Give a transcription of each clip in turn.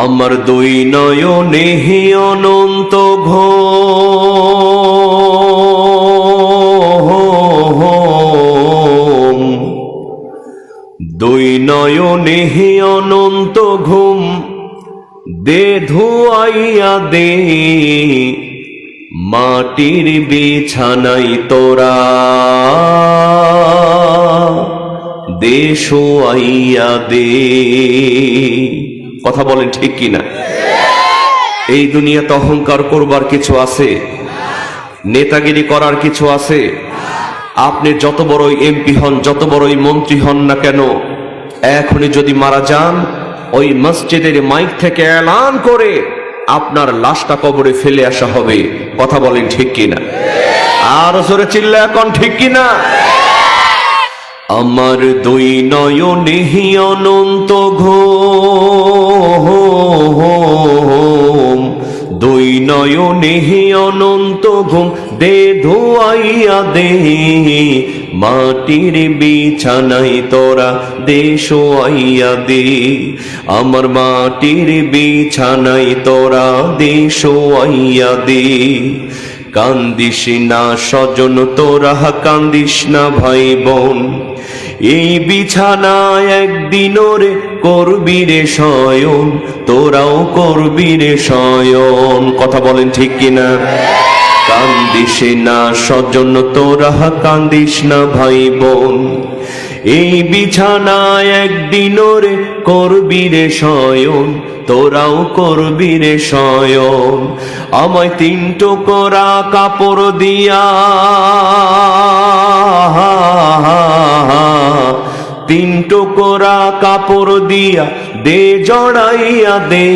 আমার দুই নয়নে হে অনন্ত ঘুম, দুই নয়নে হে অনন্ত ঘুম, দে ধুয়াইয়া দে মাটির বিছানাই তোরা, দে শোয়াইয়া দে। কথা বলেন ঠিক কিনা? এই দুনিয়াতে অহংকার করবার কিছু আছে? নেতাগিরি করার কিছু আছে? আপনি যত বড়ই এমপি হন, যত বড়ই মন্ত্রী হন না কেন, এখনই যদি মারা যান, ওই মসজিদের মাইক থেকে এলান করে আপনার লাশটা কবরে ফেলে আসা হবে। কথা বলেন ঠিক কিনা? আর জোরে চিল্লা এখন ঠিক কিনা? আমার দুই নয়নে হি অনন্ত ঘুম, দুই নয়নে হি অনন্ত ঘুম, দে ধোয়াইয়া দে মাটির বিছানাই তোরা, দে শোয়াইয়া দে। আমার মাটির বিছানাই তোরা, দে শোয়াইয়া দে। কান্দিস না স্বজন তোরা, কান্দিস না ভাই বোন, এই বিছানায় একদিন রে করবি রে শয়ন, তোরাও করবি রে শয়ন। কথা বলেন ঠিক কিনা? কান্দিস না স্বজন তোরা, কান্দিস না ভাই বোন, এই বিছানায় একদিন রে করবি রে শয়ন, তোরাও করবি রে শয়ন। আমায় তিন টুকরা কাপড় দিয়া, তিন টুকরা কাপড় দিয়া দে জড়াইয়া দে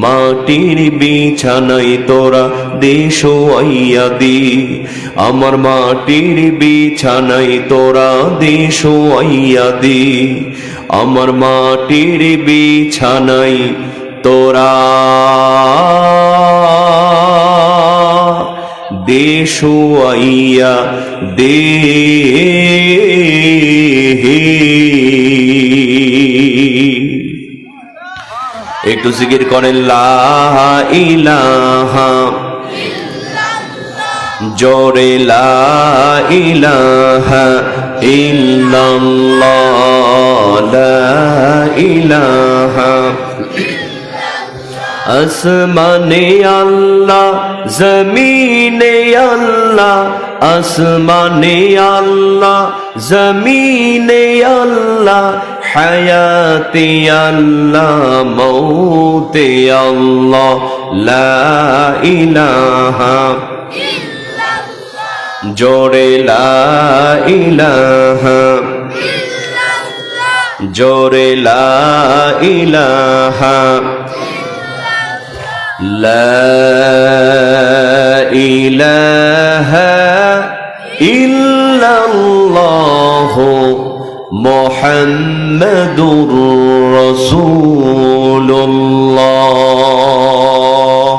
মাটির বিছানাই তোরা, দে শোয়াইয়া দে। আমার মাটির বিছানাই তোরা, দে শোয়াইয়া দে। আমার মাটির বিছানাই তোরা, দে শোয়াইয়া দে। একটু জিকির করেন লা ইলাহা, জোরে লা ইলাহা ইল্লাল্লাহ, লা ইলাহা। আসমানে আল্লাহ, জমিনে আল্লাহ, আসমানে আল্লাহ, জমিনে আল্লাহ, হায়াতে আল্লাহ, মৌতে আল্লাহ, লা ইলাহা ইল্লাল্লাহ, জোরে লা ইলাহা ইল্লাল্লাহ, জোরে লা ইলাহা ইল্লাল্লাহ, লা ইলাহা ইল্লাল্লাহ মুহাম্মাদুর রাসূলুল্লাহ।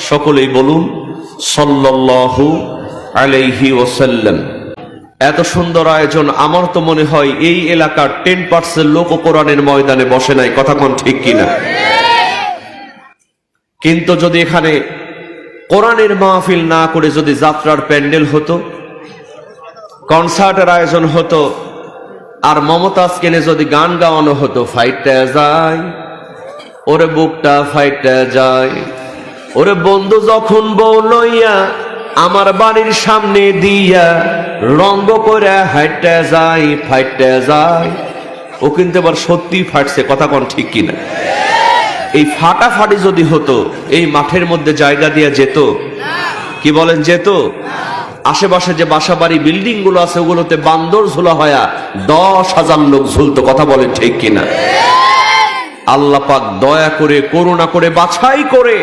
সকলেই বলুন সাল্লাল্লাহু আলাইহি ওয়াসাল্লাম। এত সুন্দর আয়োজন, আমার তো মনে হয় এই এলাকার 10% লোক কোরআনের ময়দানে বসে নাই। কথা কোন ঠিক কিনা? কিন্তু যদি এখানে কোরআনের মাহফিল না করে যদি যাত্রার প্যান্ডেল হতো, কনসার্টের আয়োজন হতো, আর মমতাজকে যদি গান গাওয়ানো হতো, ফাইটটা যায় ওরে বুকটা ফাইটটা যায়, ওরে বন্ধু যখন বউ লইয়া আমার বাড়ির সামনে দিয়া রঙ্গ করে হাইটটা যায় ফাইটটা যায়, ও কিন্তু আবার সত্যি ফাটছে। কথা কোন ঠিক কিনা? এই ফাটাফাটি যদি হতো, এই মাঠের মধ্যে জায়গা দিয়া যেত? কি বলেন যেত? আশেপাশে যে বাসা বাড়ি বিল্ডিং গুলো আছে, ওগুলোতে বান্দর ঝোলা হয়া 10,000 লোক ঝুলতো। কথা বলেন ঠিক কিনা? আল্লাহ পাক দয়া করে করুণা করে বাছাই করে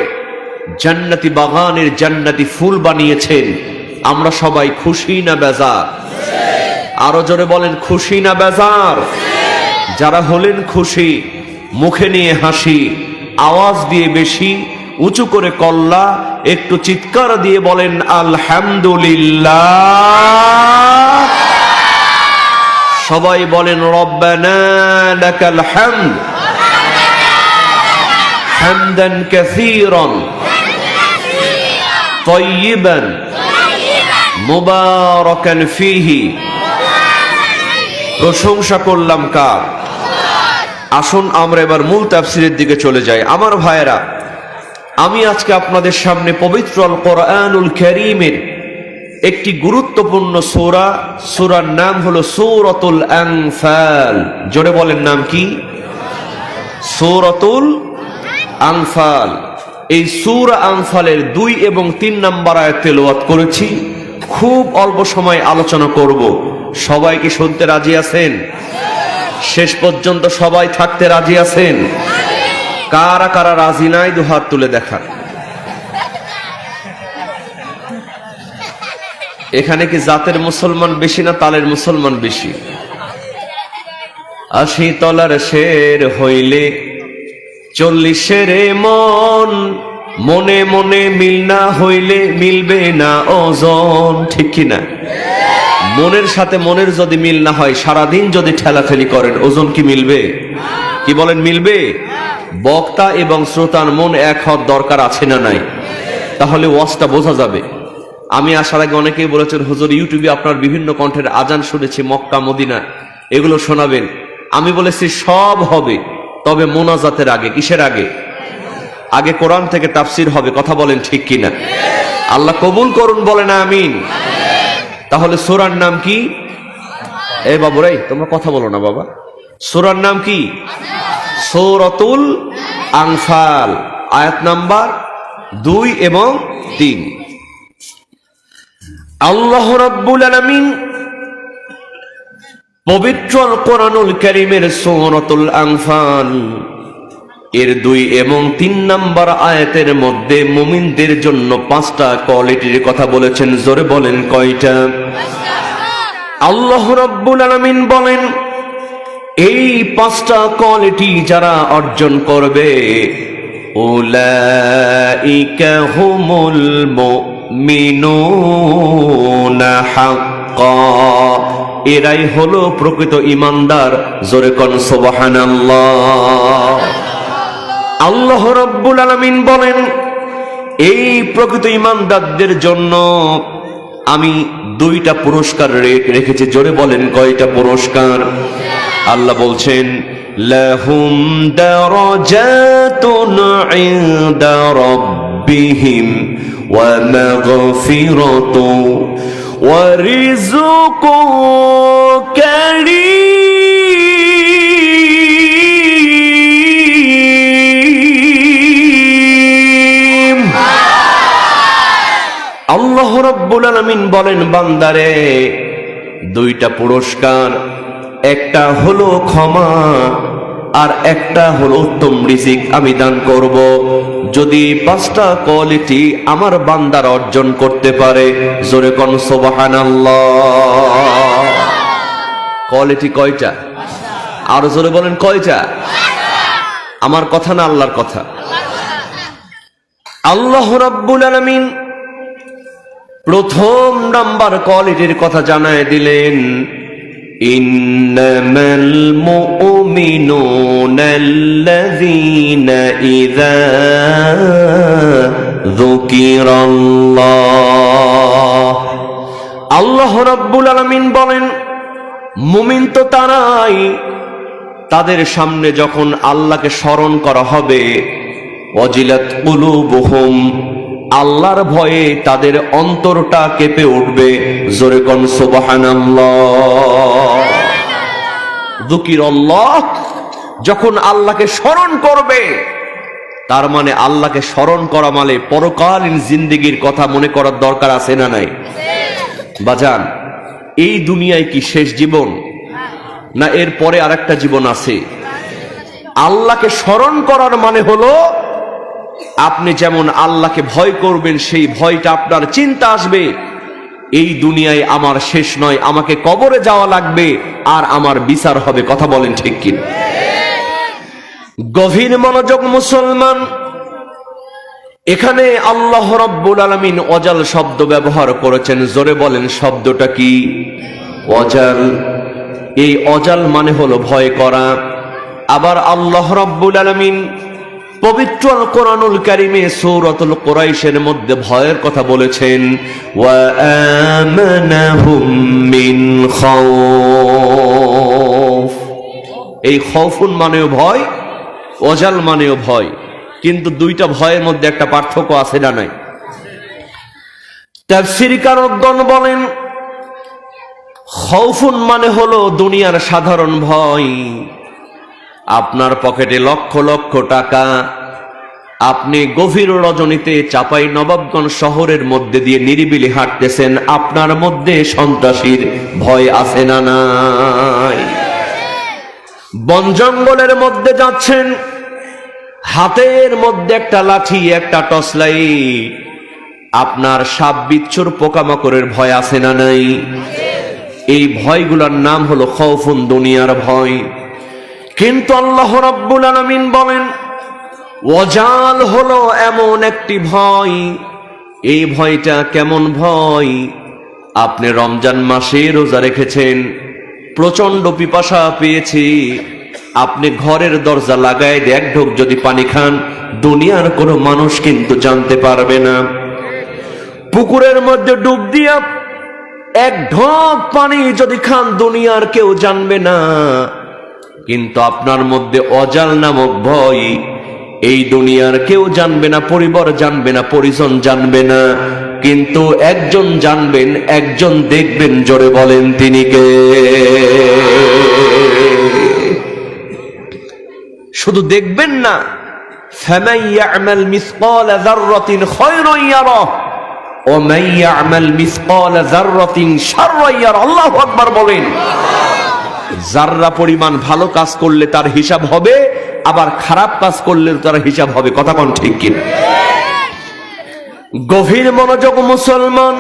জান্নাতি বাগানের জান্নাতি ফুল বানিয়েছেন। আমরা সবাই খুশি না বেজার? আরো জোরে বলেন খুশি না বেজার? যারা হলেন খুশি, মুখে নিয়ে হাসি, আওয়াজ দিয়ে বেশি উঁচু করে কল্লা, একটু চিৎকার দিয়ে বলেন আলহামদুলিল্লাহ। সবাই বলেন রব্বানা লাকাল হামদ। হামদান কাসীরান তাইয়িবান মুবারাকান ফীহি। প্রশংসা করলাম কার? আসুন আমরা এবার মূল তাফসীরের দিকে চলে যাই। আমার ভাইয়েরা, আমি আজকে আপনাদের সামনে পবিত্র আল কোরআনুল কারীমের একটি গুরুত্বপূর্ণ সূরা, সূরার নাম হলো সূরাতুল আনফাল। জোরে বলেন, নাম কি? সূরাতুল আনফাল। এই সূরা আনফালের 2 এবং 3 নম্বর আয়াত তেলাওয়াত করেছি। খুব অল্প সময় আলোচনা করব। সবাই কি শুনতে রাজি আছেন? শেষ পর্যন্ত সবাই থাকতে রাজি আছেন? কারা কারা রাজি নাই দুহাত তুলে দেখান। এখানে কি জাতের মুসলমান বেশি না তালের মুসলমান বেশি? 80 তলার শের হইলে 40 মন, মনে মনে মিল না হইলে মিলবে না ওজন। ঠিক কিনা? মনের সাথে মনের যদি মিল না হয়, সারাদিন যদি ঠেলাঠেলি করেন, ওজন কি মিলবে? কি বলেন, মিলবে? বক্তা এবং শ্রোতার মন এক হওয়ার দরকার আছে না নাই? তাহলে ওয়াজটা বোঝা যাবে। আমি আসার আগে অনেকেই বলেছেন, হুজুর ইউটিউবে আপনার বিভিন্ন কণ্ঠের আজান শুনেছি, মক্কা মদিনা এগুলো শোনাবেন। আমি বলেছি সব হবে, তবে মোনাজাতের আগে। কিসের আগে? আগে কোরআন থেকে তাফসীর হবে। কথা বলেন ঠিক কিনা? আল্লাহ কবুল করুন, বলেন আমিন। তাহলে সূরার নাম কি? এ বাবুরাই, তোমরা কথা বলো না বাবা। সূরার নাম কি? সূরাতুল আনফাল। আয়াত নাম্বার 2 এবং 3। আল্লাহ রাব্বুল আলামিন পবিত্র আল কোরআনুল কারীমের সূরাতুল আনফাল এর 2 এবং 3 নম্বর আয়াতের মধ্যে মুমিনদের জন্য 5টা কোয়ালিটির কথা বলেছেন। জোরে বলেন, কয়টা? আল্লাহ রাব্বুল আলামিন বলেন, এই 5টা কোয়ালিটি যারা অর্জন করবে, উলাইকা হুমুল মুমিনুনা হাক্কা, এরাই হলো প্রকৃত ঈমানদার। জোরে কোন সুবহানাল্লাহ। আল্লাহ রাব্বুল আলামিন বলেন, এই প্রকৃত ঈমানদারদের জন্য আমি 2টা পুরস্কার রেখেছি। জোরে বলেন, কয়টা পুরস্কার? আল্লাহ বলছেন, লাহুম দারাজাতুন ইনদা রাব্বিহিম ওয়া মাগফিরাতু ওয়া রিজকুন কারীম। আল্লাহ রাব্বুল আলামিন বলেন, বান্দারে 2টা পুরস্কার, একটা হলো ক্ষমা আর একটা হলো উত্তম রিজিক আমি দান করব। যদি 5টা কোয়ালিটি আমার বান্দার অর্জন করতে পারে, জোরে কোন সুবহানাল্লাহ। কোয়ালিটি কয়টা? আর জোরে বলেন, কয়টা? আমার কথা না আল্লাহর কথা? আল্লাহ রাব্বুল আলামিন প্রথম নাম্বার কোয়ালিটির কথা জানায় দিলেন, ইন্নামাল মুমিনুনা আল্লাযীনা ইযা যুকিরাল্লাহ। আল্লাহ রাব্বুল আলামিন বলেন, মুমিন তো তারাই, তাদের সামনে যখন আল্লাহকে স্মরণ করা হবে, ওয়াজিলাত কুলুবুহুম, আল্লাহর ভয়ে তাদের অন্তরটা কেঁপে উঠবে। জোরে কোন সুবহানাল্লাহ। যিকিরুল্লাহ, যখন আল্লাহকে স্মরণ করবে, তার মানে আল্লাহকে স্মরণ করা মানে পরকালীন জিন্দেগির কথা মনে করার দরকার আছে না নাই? বাজান, এই দুনিয়ায় কি শেষ জীবন, না এর পরে আরেকটা জীবন আছে? আল্লাহকে স্মরণ করার মানে হলো, আপনি যেমন আল্লাহকে ভয় করবেন, সেই ভয়টা আপনার চিন্তা আসবে, এই দুনিয়ায় আমার শেষ নয়, আমাকে কবরে যাওয়া লাগবে আর আমার বিচার হবে। কথা বলেন ঠিক কি? গভীর মনোযোগ মুসলমান। এখানে আল্লাহ রাব্বুল আলামিন অজাল শব্দ ব্যবহার করেছেন। জোরে বলেন, শব্দটা কি? অজাল। এই অজাল মানে হলো ভয় করা। আবার আল্লাহ রাব্বুল আলামিন পবিত্র আল কোরআনুল কারীমে সূরাতুল কুরাইশের মধ্যে ভয়ের কথা বলেছেন, ওয়া আমানাহুম মিন খাউফ। এই খাউফুন মানেও ভয়, ওজাল মানেও ভয়, কিন্তু দুইটা ভয়ের মধ্যে একটা পার্থক্য আছে না নাই? তাফসীরকারগণ বলেন খাউফুন মানে হলো দুনিয়ার সাধারণ ভয়। আপনার পকেটে লক্ষ লক্ষ টাকা, আপনি গভীর রজনীতে চাপাই নবাবগঞ্জ শহরের মধ্যে দিয়ে নিরিবিলি হাঁটতেছেন, আপনার মধ্যে সন্ত্রাসীর ভয় আছে না নাই? বন জঙ্গলের মধ্যে যাচ্ছেন, হাতের মধ্যে একটা লাঠি, একটা টর্চ লাইট, আপনার সাপ বিচ্ছুর পোকামাকড়ের ভয় আছে না নাই? এই ভয়গুলোর নাম হলো খাউফুন, দুনিয়ার ভয়। কিন্তু আল্লাহ রাব্বুল আলামিন বলেন ওয়াজাল হলো এমন একটি ভয়। এই ভয়টা কেমন ভয়? আপনি রমজান মাসে রোজা রেখেছেন, প্রচন্ড পিপাসা পেয়েছে, আপনি ঘরের দরজা লাগায় এক ঢোক যদি পানি খান, দুনিয়ার কোনো মানুষ কিন্তু জানতে পারবে না। পুকুরের মধ্যে ডুব দিয়া এক ঢোক পানি যদি খান, দুনিয়ার কেউ জানবে না। কিন্তু আপনার মধ্যে অজাল নামক ভয়, এই দুনিয়ার কেউ জানবে না, পরিবার জানবে না, পরিজন জানবে না, কিন্তু একজন জানবেন, একজন দেখবেন। জোরে বলেন তিনি কে? শুধু দেখবেন না, ফামান ইয়া'মাল মিসকালা যাররাতিন খায়রান ইয়ারাহ ওয়া মান ইয়া'মাল মিসকালা যাররাতিন শাররান ইয়ারাহ। আল্লাহু আকবার বলেন। যাররা পরিমাণ ভালো কাজ করলে তার হিসাব হবে, আবার খারাপ কাজ করলে তার হিসাব হবে। কথা কোন ঠিক কিনা? গভীর মনোযোগ মুসলমান,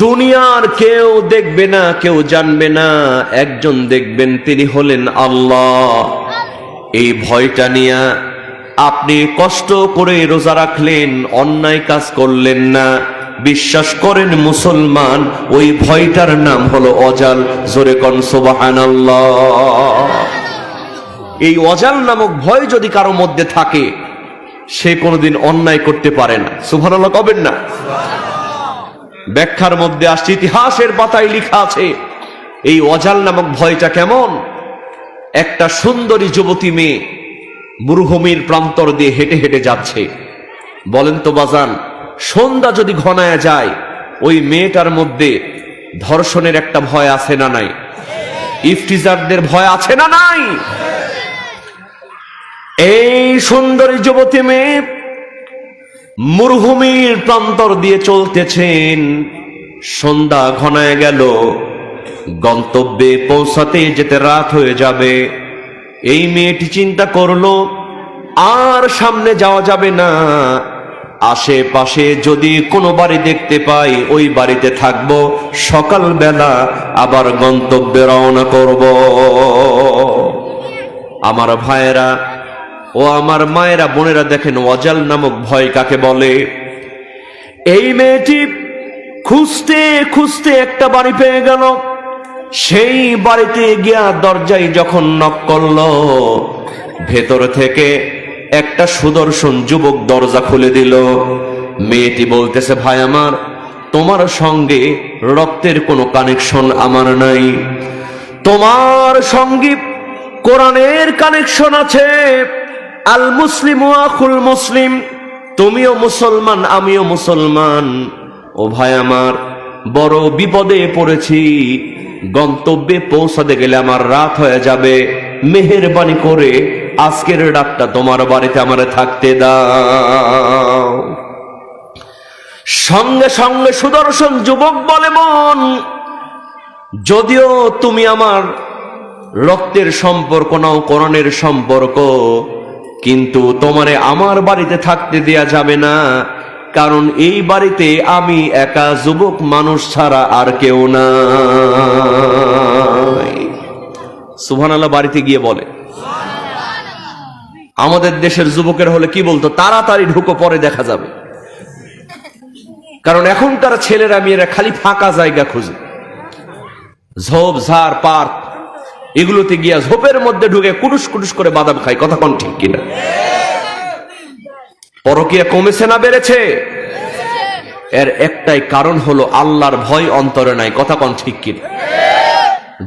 দুনিয়ার কেউ দেখবে না, কেউ জানবে না, একজন দেখবেন, তিনি হলেন আল্লাহ। এই ভয়টা নিয়ে আপনি কষ্ট করে রোজা রাখলেন, অন্যায় কাজ করলেন না, বিশ্বাস করেন মুসলমান, ওই ভয়টার নাম হলো অজাল। জোরে কোন সুবহানাল্লাহ। এই অজাল নামক ভয় যদি কারো মধ্যে থাকে, সে কোনোদিন অন্যায় করতে পারে না। সুবহানাল্লাহ কবেন না? ব্যাখ্যার মধ্যে আসছে, ইতিহাসের পাতায় লেখা আছে এই অজাল নামক ভয়টা কেমন। একটা সুন্দরী যুবতী মেয়ে মরুভূমির প্রান্তর দিয়ে হেঁটে হেঁটে যাচ্ছে। বলেন তো বাজান, সন্ধ্যা যদি ঘনায় যায়, ওই মেয়েটার মধ্যে ধর্ষণের একটা ভয় আছে না নাই? ইফতিজারদের ভয় আছে না নাই? এই সুন্দরী যুবতী মেয়ে মরুভূমির প্রান্তর দিয়ে চলতেছেন, সন্ধ্যা ঘনায় গেল, গন্তব্যে পৌঁছাতে যেতে রাত হয়ে যাবে। এই মেয়েটি চিন্তা করলো আর সামনে যাওয়া যাবে না, আশেপাশে যদি কোনো বাড়ি দেখতে পাই ওই বাড়িতে থাকবো, সকালবেলা আবার গন্তব্যে রওনা করব। আমার ভাইয়েরা ও আমার মায়েরা, বোনেরা, দেখেন অজাল নামক ভয় কাকে বলে। এই মেয়েটি খুঁজতে খুঁজতে একটা বাড়ি পেয়ে গেল। সেই বাড়িতে গিয়া দরজায় যখন নক করলো, ভেতর থেকে একটা সুদর্শন যুবক দরজা খুলে দিল। মেয়েটি বলতেছে, ভাই আমার, তোমার সঙ্গে রক্তের কোনো কানেকশন আমার নাই, তোমার সঙ্গে কোরআনের কানেকশন আছে। আল মুসলিমু আখুল মুসলিম, তুমিও মুসলমান, আমিও মুসলমান। ও ভাই আমার, বড় বিপদে পড়েছি, গন্তব্যে পৌঁছাতে গেলে আমার রাত হয়ে যাবে, মেহেরবানি করে আজকের রাতটা তোমার বাড়িতে আমারে থাকতে দাও। সঙ্গে সঙ্গে সুদর্শন যুবক বলে, বোন, যদিও তুমি আমার রক্তের সম্পর্ক নাও, কোরআনের সম্পর্ক, কিন্তু তোমারে আমার বাড়িতে থাকতে দেয়া যাবে না, কারণ এই বাড়িতে আমি একা যুবক মানুষ ছাড়া আর কেউ নাই। সুবহানাল্লাহ বাড়িতে গিয়ে বলে। আমাদের দেশের যুবকের হলে কি বলতো, তাড়াতাড়ি ঢুকো, পরে দেখা যাবে। কারণ এখনকার ছেলেরা মেয়েরা খালি ফাঁকা জায়গা খুঁজে, ঝোপ ঝাড় পার্ক এগুলোতে গিয়া ঝোপের মধ্যে ঢুকে কুটুস কুটুস করে বাদাম খায়। কথা কোন ঠিক কিনা? পরকীয়া কমেছে না বেড়েছে? এর একটাই কারণ হলো আল্লাহর ভয় অন্তরে নাই। কথা কোন ঠিক কি?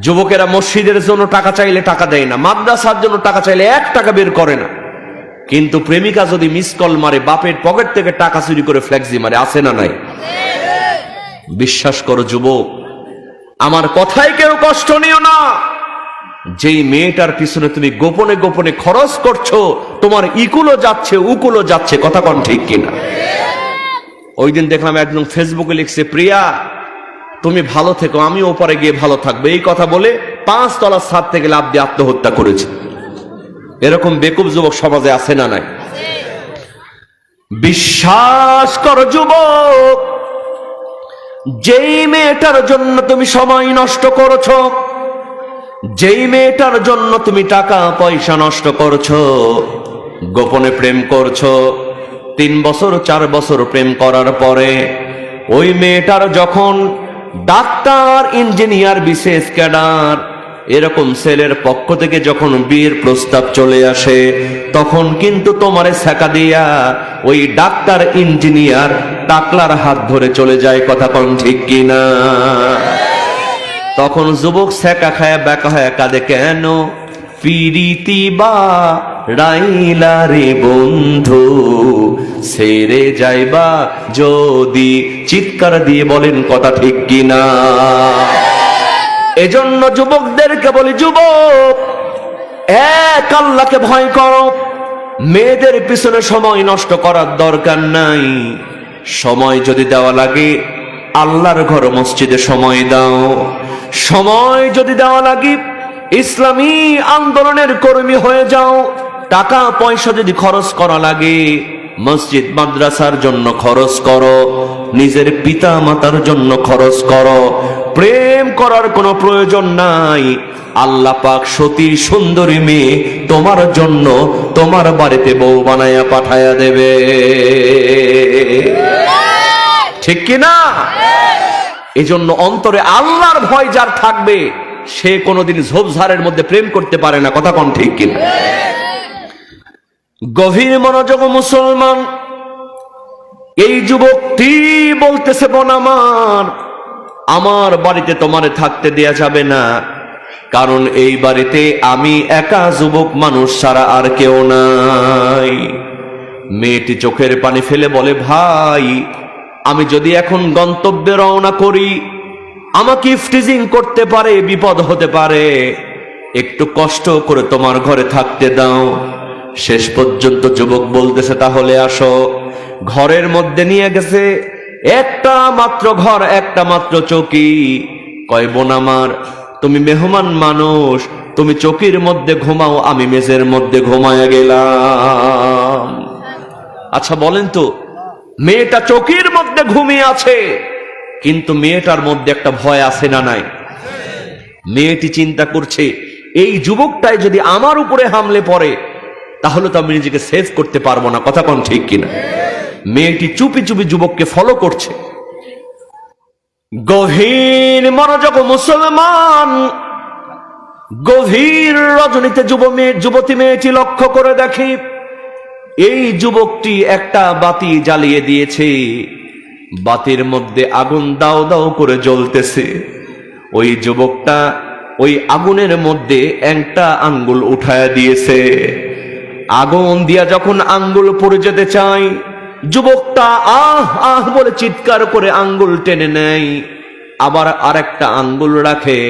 যুবকেরা মসজিদের জন্য টাকা চাইলে টাকা দেয় না, মাদ্রাসার জন্য টাকা চাইলে 1 টাকা বের করে না, কিন্তু প্রেমিকা যদি মিস কল মারে বাপের পকেট থেকে টাকা চুরি করে ফ্লেক্সি মারে। আছে না নাই? বিশ্বাস করো যুবক, আমার কথায় কেউ কষ্ট নিও না। যেই মেয়েটার পিছনে তুমি গোপনে গোপনে খরচ করছো, তোমার ইকুলো যাচ্ছে উকুলো যাচ্ছে। কথা কোন ঠিক কিনা? ওই দিন দেখলাম একজন ফেসবুকে লিখছে, প্রিয়া তুমি ভালো থেকো, আমি ওপারে গিয়ে ভালো থাকবো। এই কথা বলে 5 তলার ছাদ থেকে লাফ দিয়ে আত্মহত্যা করেছে। এরকম বেকুব যুবক সমাজে আছে না নাই? বিশ্বাস করো যুবক, যেই মেয়েটার জন্য তুমি সময় নষ্ট করেছো, যেই মেয়েটার জন্য তুমি টাকা পয়সা নষ্ট করছো, গোপনে প্রেম করছো, 3 বছর 4 বছর প্রেম করার পরে ওই মেয়েটার যখন ডাক্তার, ইঞ্জিনিয়ার, বিশেষ ক্যাডার এরকম ছেলের পক্ষ থেকে যখন বিয়ের প্রস্তাব চলে আসে, তখন কিন্তু তোমারে ছ্যাঁকা দিয়া ওই ডাক্তার, ইঞ্জিনিয়ার টাকলার হাত ধরে চলে যায়। কথা কোন ঠিক কিনা? তখন যুবক ছ্যাঁকা খায়া ব্যাকা হয়ে কাঁদে, কেন পিরিতি বা রাইলা রে বন্ধু, ছেড়ে যাইবা যদি। চিৎকার দিয়ে বলেন কথা ঠিক কিনা? এজন্য যুবকদেরকে বলি, যুবক এক আল্লাহকে ভয় করো। মেয়েদের পিছনে সময় নষ্ট করার দরকার নাই। সময় যদি দেওয়া লাগে আল্লাহর ঘর মসজিদে সময় দাও। সময় যদি দেওয়া লাগে ইসলামী আন্দোলনের কর্মী হয়ে যাও। টাকা পয়সা যদি খরচ করা লাগে মসজিদ মাদ্রাসার জন্য খরচ করো, নিজের পিতা মাতার জন্য খরচ করো। প্রেম করার কোনো প্রয়োজন নাই। আল্লাহ পাক সতী সুন্দরী মেয়ে তোমার জন্য তোমার বাড়িতে বউ বানায়া পাঠায়া দেবে। ঠিক কিনা? এজন্য অন্তরে আল্লাহর ভয় যার থাকবে সে কোনোদিন ঝোপঝাড়ের মধ্যে প্রেম করতে পারে না। কথা কোন ঠিক কিনা? গভীর মনোযোগ মুসলমান, এই যুবকটি বলতেছে, বোন আমার বাড়িতে তোমারে থাকতে দেয়া যাবে না, কারণ এই বাড়িতে আমি একা যুবক মানুষ ছাড়া আর কেউ নাই। মেয়েটি চোখের পানি ফেলে বলে, ভাই আমি যদি এখন গন্তব্যে রওনা করি আমাকে ইফটিজিং করতে পারে, বিপদ হতে পারে, একটু কষ্ট করে তোমার ঘরে থাকতে দাও। শেষ পর্যন্ত যুবক বলতেছে, তাহলে আসো। ঘরের মধ্যে নিয়ে গেছে, একটা মাত্র ঘর, একটা মাত্র চৌকি। কয়, বোন আমার তুমি মেহমান মানুষ, তুমি চৌকির মধ্যে ঘুমাও, আমি মেঝের মধ্যে ঘুমায়া গেলাম। আচ্ছা বলেন তো, মেয়েটা চৌকির মধ্যে ঘুমিয়ে আছে, কিন্তু মেয়েটার মধ্যে একটা ভয় আছে না নাই? মেয়েটি চিন্তা করছে, এই যুবকটাই যদি আমার উপরে হামলে পড়ে তাহলে তো আমি নিজেকে সেভ করতে পারবো না। কথা কোন ঠিক কিনা? মেয়েটি চুপি চুপি যুবককে ফলো করছে। গভীর মনোযোগ মুসলমান, গভীর রজনীতে যুবতী মেয়েটি লক্ষ্য করে দেখি এই যুবকটি একটা বাতি জ্বালিয়ে দিয়েছে। বাতির মধ্যে আগুন দাও দাও করে জ্বলতেছে। ওই যুবকটা ওই আগুনের মধ্যে একটা আঙ্গুল উঠায়া দিয়েছে। আগুন দিয়া যখন আঙ্গুল পড়ে যেতে চায়, যুবকটা আহ আহ বলে চিৎকার করে আঙ্গুল টেনে নেয়, আবার আরেকটা আঙ্গুল রাখে।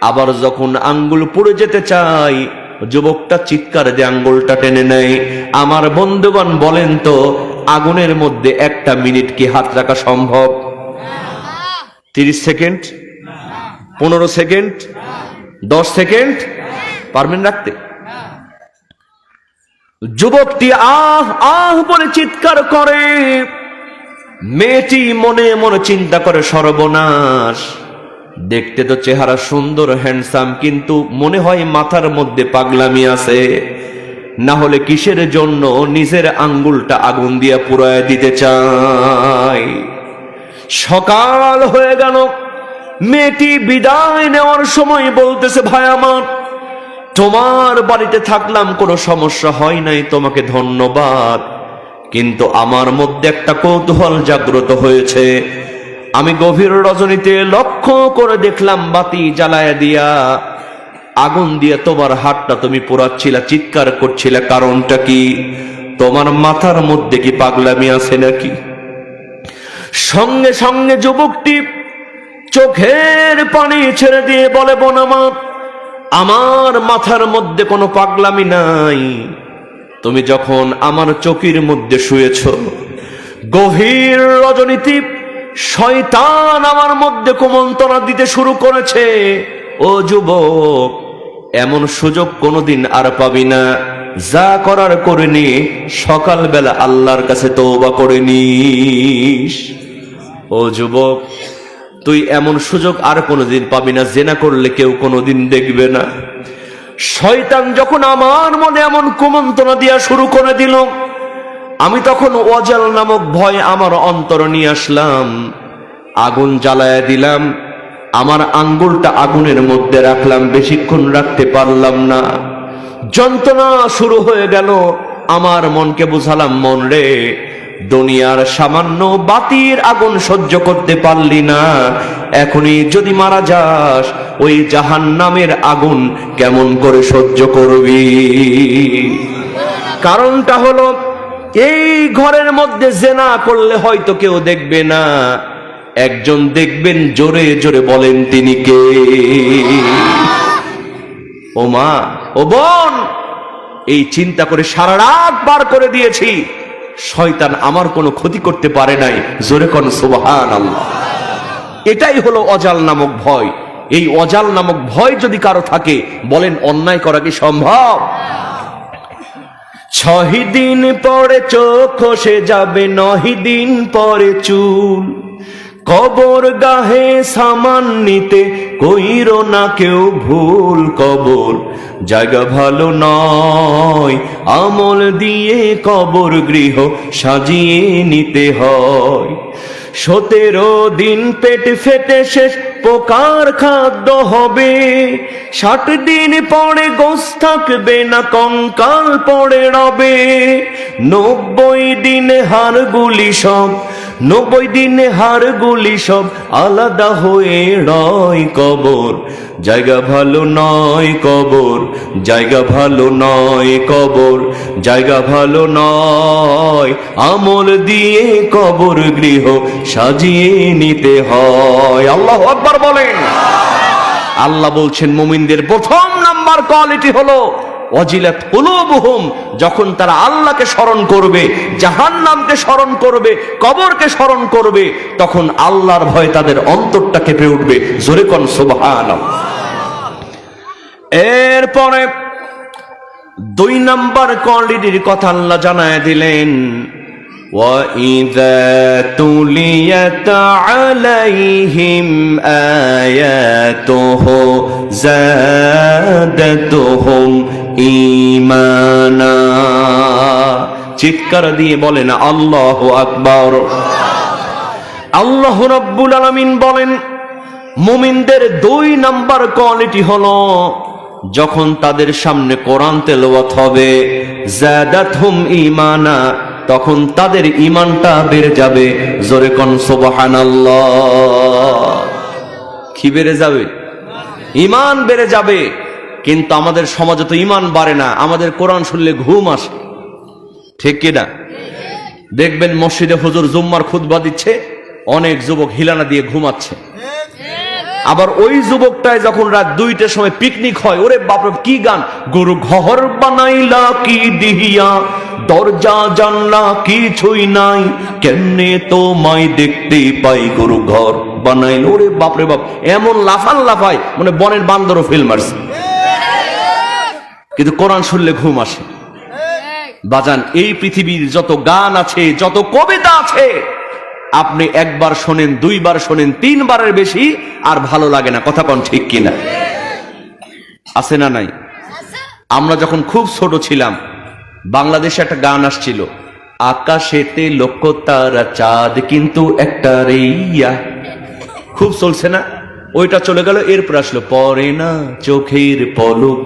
আবার যখন আঙ্গুল পড়ে যেতে চায় যুবকটা চিৎকার দিয়ে আঙ্গুলটা টেনে নেয়। আমার বন্ধুগণ বলেন তো, আগুনের মধ্যে 1 মিনিট কি হাত রাখা সম্ভব? 30 সেকেন্ড, 15 সেকেন্ড, 10 সেকেন্ড পারবেন রাখতে? যুবকটি আহ আহ বলে চিৎকার করে। মেয়েটি মনে মনে চিন্তা করে, সর্বনাশ, দেখতে তো চেহারা সুন্দর, হ্যান্ডসাম, কিন্তু মনে হয় মাথার মধ্যে পাগলামি আছে। না হলে কিসের জন্য নিজের আঙ্গুলটা আগুন দিয়ে পুড়ায় দিতে চায়? সকাল হয়ে গেল। মেয়েটি বিদায় নেওয়ার সময় বলতেছে, ভাই আমার, তোমার বাড়িতে থাকলাম, কোনো সমস্যা হয় নাই, তোমাকে ধন্যবাদ, কিন্তু আমার মধ্যে একটা কৌতূহল জাগ্রত হয়েছে। আমি গভীর রজনীতে লক্ষ্য করে দেখলাম বাতি জ্বালায় দিয়া আগুন দিয়ে তোমার হাতটা তুমি পোড়াচ্ছিলা, চিৎকার করছিলে, কারণটা কি? তোমার মাথার মধ্যে কি পাগলামি আছে নাকি? সঙ্গে সঙ্গে যুবকটি চোখের পানি ছেড়ে দিয়ে বলে, বোন আমার মাথার মধ্যে কোনো পাগলামি নাই। তুমি যখন আমার চোখের মধ্যে শুয়েছ, গভীর রজনীতে শয়তান আমার মধ্যে কুমন্ত্রণা দিতে শুরু করেছে। ও যুবক, এমন সুযোগ কোনোদিন আর পাবি না। যা করার করে নি, সকালবেলা আল্লাহর কাছে তওবা করে নিস। ও যুবক, তুই এমন সুযোগ আর কোনোদিন পাবি না। জেনা করলে কেউ কোনোদিন দেখবে না। শয়তান যখন আমার মনে এমন কুমন্ত্রণা দেওয়া শুরু করে দিল, আমি তখন ওয়াজাল নামক ভয় আমার অন্তর নিয়ে আসলাম, আগুন জ্বালায় দিলাম, আমার আঙ্গুলটা আগুনের মধ্যে রাখলাম, বেশিক্ষণ রাখতে পারলাম না, যন্ত্রণা শুরু হয়ে গেল। আমার মনকে বুঝালাম, মন রে, দুনিয়ার সামান্য বাতির আগুন সহ্য করতে পারলি না, এখনই যদি মারা যাস ওই জাহান্নামের আগুন কেমন করে সহ্য করবি? কারণটা হলো, এই ঘরের মধ্যে জেনা করলে হয়তো কেউ দেখবে না, একজন দেখবেন। জোরে জোরে বলেন, তিনি কে? ও মা, ও বোন, এই চিন্তা করে সারা রাত পার করে দিয়েছি। শয়তান আমার কোনো ক্ষতি করতে পারে নাই। জোরে কোন সুবহানাল্লাহ। এটাই হলো অজাল নামক ভয়। এই অজাল নামক ভয় যদি কারো থাকে, বলেন অন্যায় করা কি সম্ভব? 6 দিন পরে চোখ খসে যাবে, 9 দিন পরে চুল, কবর গাহে সামান নিতে কইরো না কেউ ভুল। কবর জায়গা ভালো নয়, আমল দিয়ে কবর গৃহ সাজিয়ে নিতে হয়। 17 দিন পেট ফেটে শেষ পোকার খাদ্য হবে, 60 দিন পরে গোশ থাকবে না, কঙ্কাল পড়ে রবে। 90 দিন হাড়গুলি সব, 90 দিন হাড়গুলি সব আলাদা হয়ে রয়। কবর জায়গা ভালো নয়, কবর জায়গা ভালো নয়, কবর জায়গা ভালো নয়, আমল দিয়ে কবর গৃহ সাজিয়ে নিতে হয়। আল্লাহু আকবার বলেন। আল্লাহ বলছেন, মুমিনদের প্রথম নাম্বার কোয়ালিটি হলো ওয়াজিলাত কুলুবুহুম, যখন তারা আল্লাহকে স্মরণ করবে, জাহান্নামকে স্মরণ করবে, কবরকে স্মরণ করবে, তখন আল্লাহর ভয় তাদের অন্তরটা কেঁপে উঠবে। জোরে কোন সুবহানাল্লাহ। এরপরে 2 নাম্বার কোয়ালিটির কথা আল্লাহ জানায় দিলেন, وَإِذَا تُلِيَتْ عَلَيْهِمْ آيَاتُهُ زَادَتْهُمْ ঈমানা। চিৎকার দিয়ে বলেন আল্লাহু আকবার। আল্লাহ রাব্বুল আলামিন বলেন, মুমিনদের 2 নাম্বার কোয়ালিটি হলো, যখন তাদের সামনে কোরআন তেলাওয়াত হবে, যাদাতহুম ঈমানা, তখন তাদের ঈমানটা বেড়ে যাবে। জোরে কোন সুবহানাল্লাহ। কি বেড়ে যাবে? ঈমান বেড়ে যাবে। কিন্তু আমাদের সমাজে তো ঈমান বাড়ে না, আমাদের কোরআন শুনলে ঘুম আসে, ঠিক কি না? দেখবেন মসজিদে হুজুর জুম্মার খুতবা দিচ্ছে, অনেক যুবক হিলানা দিয়ে ঘুমাচ্ছে। আবার ওই যুবকটায় যখন রাত 2টার সময় পিকনিক হয়, ওরে বাপরে কি গান! গরু ঘর বানাইলা কি দিহিয়া, দরজা জানলা কিছুই নাই, কেমনে তোমায় দেখতে পাই, গরু ঘর বানাইল। ওরে বাপরে বাপ, এমন লাফান লাফায় মানে বনের বান্দরও ফিল মারছে। কিন্তু কোরআন শুনলে ঘুম আসে। বাজান, এই পৃথিবীর যত গান আছে, যত কবিতা আছে, আপনি একবার শোনেন, 2 বার শোনেন, 3 বারের বেশি আর ভালো লাগে না। কথা কোন ঠিক কিনা? আছে না নাই? আমরা যখন খুব ছোট ছিলাম, বাংলাদেশে একটা গান আসছিল, আকাশেতে লক্ষ তারা চাঁদ কিন্তু একটা রেইয়া, খুব চলছে না? ওইটা চলে গেল। এরপর আসলো, পরে না চোখের পলক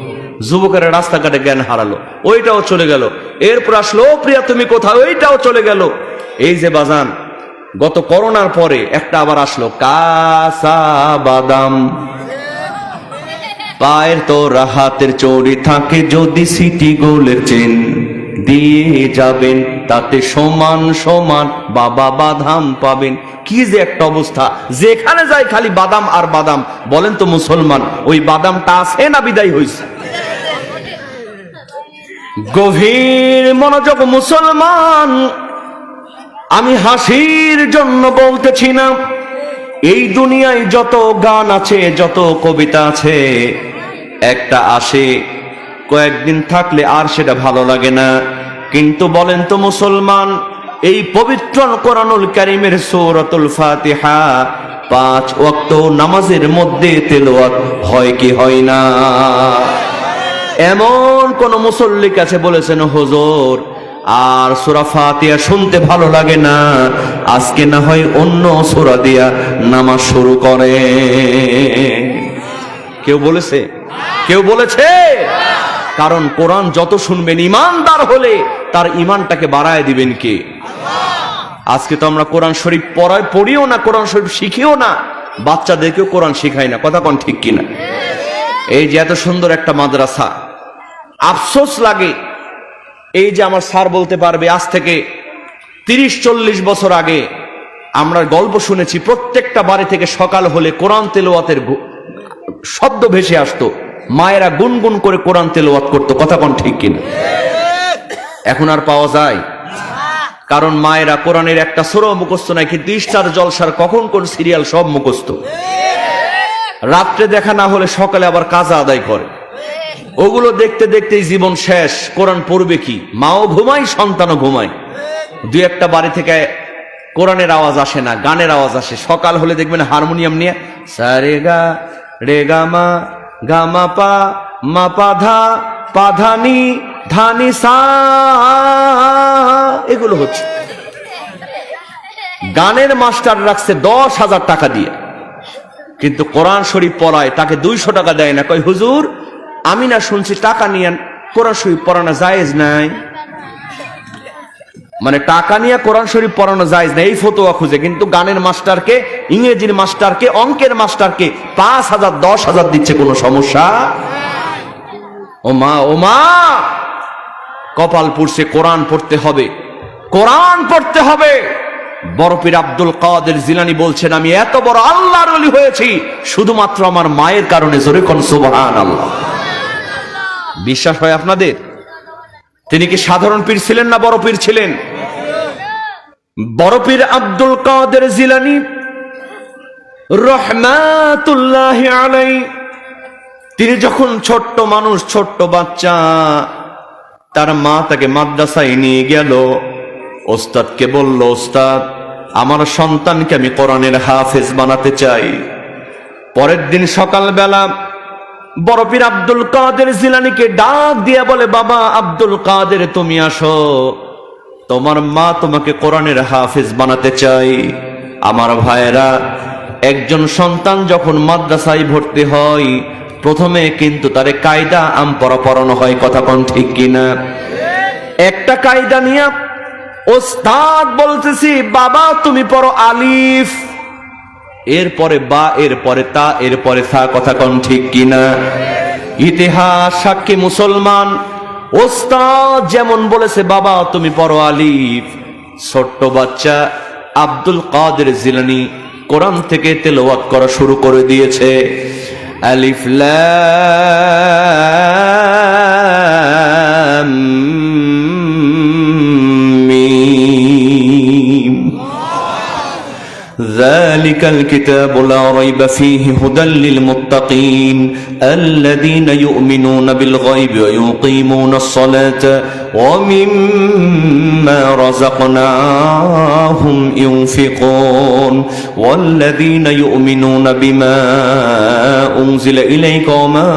যুবকেরা রাস্তাঘাটে জ্ঞান হারালো, ওইটাও চলে গেল। এরপর আসলো ও প্রিয়া তুমি কোথায়, ওইটাও চলে গেল। এই যে বাজান, গত করোনার পরে একটা আবার আসলো, কাঁচা বাদাম পায়ের তোরা হাতের চড়ি থাকে, যদি সিটি গোলের চেন দিয়ে যাবেন, তাতে সমান সমান বাবা বাদাম পাবেন। কি যে একটা অবস্থা, যেখানে যায় খালি বাদাম আর বাদাম। বলেন তো মুসলমান, ওই বাদামটা আছে না বিদায় হইছে? গভীর মনোযোগ মুসলমান, আমি হাসির জন্য বলতেছি না। এই দুনিয়ায় যত গান আছে, যত কবিতা আছে, একটা আসে, কয়েকদিন থাকলে আর সেটা ভালো লাগে না। কিন্তু বলেন তো মুসলমান, এই পবিত্র কোরআনুল কারীমের সূরাতুল ফাতিহা 5 ওয়াক্ত নামাজের মধ্যে তেলাওয়াত হয় কি হয় না? এমন কোন মুসল্লি কাছে বলেছেন হুজুর আর সূরা ফাতিহা শুনতে ভালো লাগে না, আজকে না হয় অন্য সূরা দিয়া নামাজ শুরু করে? কেউ বলেছে? কেউ বলেছে? কারণ কোরআন যত শুনবেন, ইমানদার হলে তার ইমানটাকে বাড়ায় দিবেন কে? আজকে তো আমরা কোরআন শরীফ পড়িও না, কোরআন শরীফ শিখিও না, বাচ্চাদেরকেও কোরআন শিখাই না। কথা কোন ঠিক কিনা? এই যে এত সুন্দর একটা মাদ্রাসা, আফসোস লাগে এই যে আমার স্যার বলতে পারবে আজ থেকে 30-40 বছর আগে আমরা গল্প শুনেছি, প্রত্যেকটা বাড়ি থেকে সকাল হলে কোরআন তেলাওয়াতের শব্দ ভেসে আসতো, মায়েরা গুনগুন করে কোরআন তেলাওয়াত করতো। কথা কোন ঠিক কিনা? এখন আর পাওয়া যায়? কারণ মায়েরা কোরআনের একটা সূরা মুখস্থ নাই, কিন্তু ইস্টার জলসার কখন কোন সিরিয়াল সব মুখস্থ। রাত্রে দেখা না হলে সকালে আবার কাজা আদায় করে। ওগুলো দেখতে দেখতেই জীবন শেষ। কোরআন পড়বে কি? মাও ঘুমায়, সন্তানও ঘুমায়। দুই একটা বাড়ি থেকে কোরআনের আওয়াজ আসে না, গানের আওয়াজ আসে। সকাল হলে দেখবেন হারমোনিয়াম নিয়ে সারে গা রে গা মা গা মা পা মা পা ধা পা ধা নি ধা নি সা, এগুলো হচ্ছে। গানের মাস্টার রাখছে 10,000 টাকা দিয়ে, কিন্তু কোরআন শরীফ পড়ায় তাকে 200 টাকা দেয় না। কই হুজুর, আমি না শুনছি টাকা নিয়ে কোরআন শরীফ পড়ানো জায়েজ নাই? মানে টাকা নিয়ে কোরআন শরীফ পড়ানো জায়েজ নাই এই ফতোয়া খুঁজে, কিন্তু গানের মাস্টারকে, ইংরেজির মাস্টারকে, অঙ্কের মাস্টারকে 5,000 10,000 দিচ্ছে। কোনো সমস্যা? ও মা, ও মা, কপাল পুড়ছে। কোরআন পড়তে হবে, কোরআন পড়তে হবে। বড় পীর আব্দুল কাদের জিলানী বলছেন, আমি এত বড় আল্লাহর ওলি হয়েছি শুধুমাত্র আমার মায়ের কারণে। জোরে কোন সুবহানাল্লাহ। বিশ্বাস হয় আপনাদের? তিনি কি সাধারণ পীর ছিলেন না বড় পীর ছিলেন? বড় পীর আব্দুল কাদের জিলানী রহমাতুল্লাহি আলাইহি, তিনি যখন ছোট্ট মানুষ, ছোট্ট বাচ্চা, তার মা তাকে মাদ্রাসায় নিয়ে গেল। ওস্তাদকে বলল, ওস্তাদ আমার সন্তানকে আমি কোরআনের হাফেজ বানাতে চাই। পরের দিন সকালবেলা বড় পীর আব্দুল কাদের জিলানীকে ডাক দিয়ে বলে, বাবা আব্দুল কাদের তুমি আসো, তোমার মা তোমাকে কোরআনের হাফেজ বানাতে চাই। আমার ভাইয়েরা, একজন সন্তান যখন মাদ্রাসায় ভর্তি হয়, প্রথমে কিন্তু তারে কায়দা আমপরা পড়ানো হয়। কথা কোন ঠিক কিনা? একটা কায়দা নিয়ে ওস্তাদ বলতেছি, বাবা তুমি পড়ো আলিফ, এরপরে বা, এরপরে তা, এরপরে সা। কথা কোন ঠিক কিনা? ইতিহাস সাক্ষী মুসলমান, ওস্তাদ যেমন বলেছে বাবা তুমি পড়ো আলিফ, ছোট্ট বাচ্চা আব্দুল কাদের জিলানী কোরআন থেকে তেলাওয়াত করা শুরু করে দিয়েছে। আলিফ লাম মিম ذلك الكتاب لا ريب فيه هدى للمتقين الذين يؤمنون بالغيب ويقيمون الصلاة ومما رزقناهم ينفقون والذين يؤمنون بما أنزل إليك وما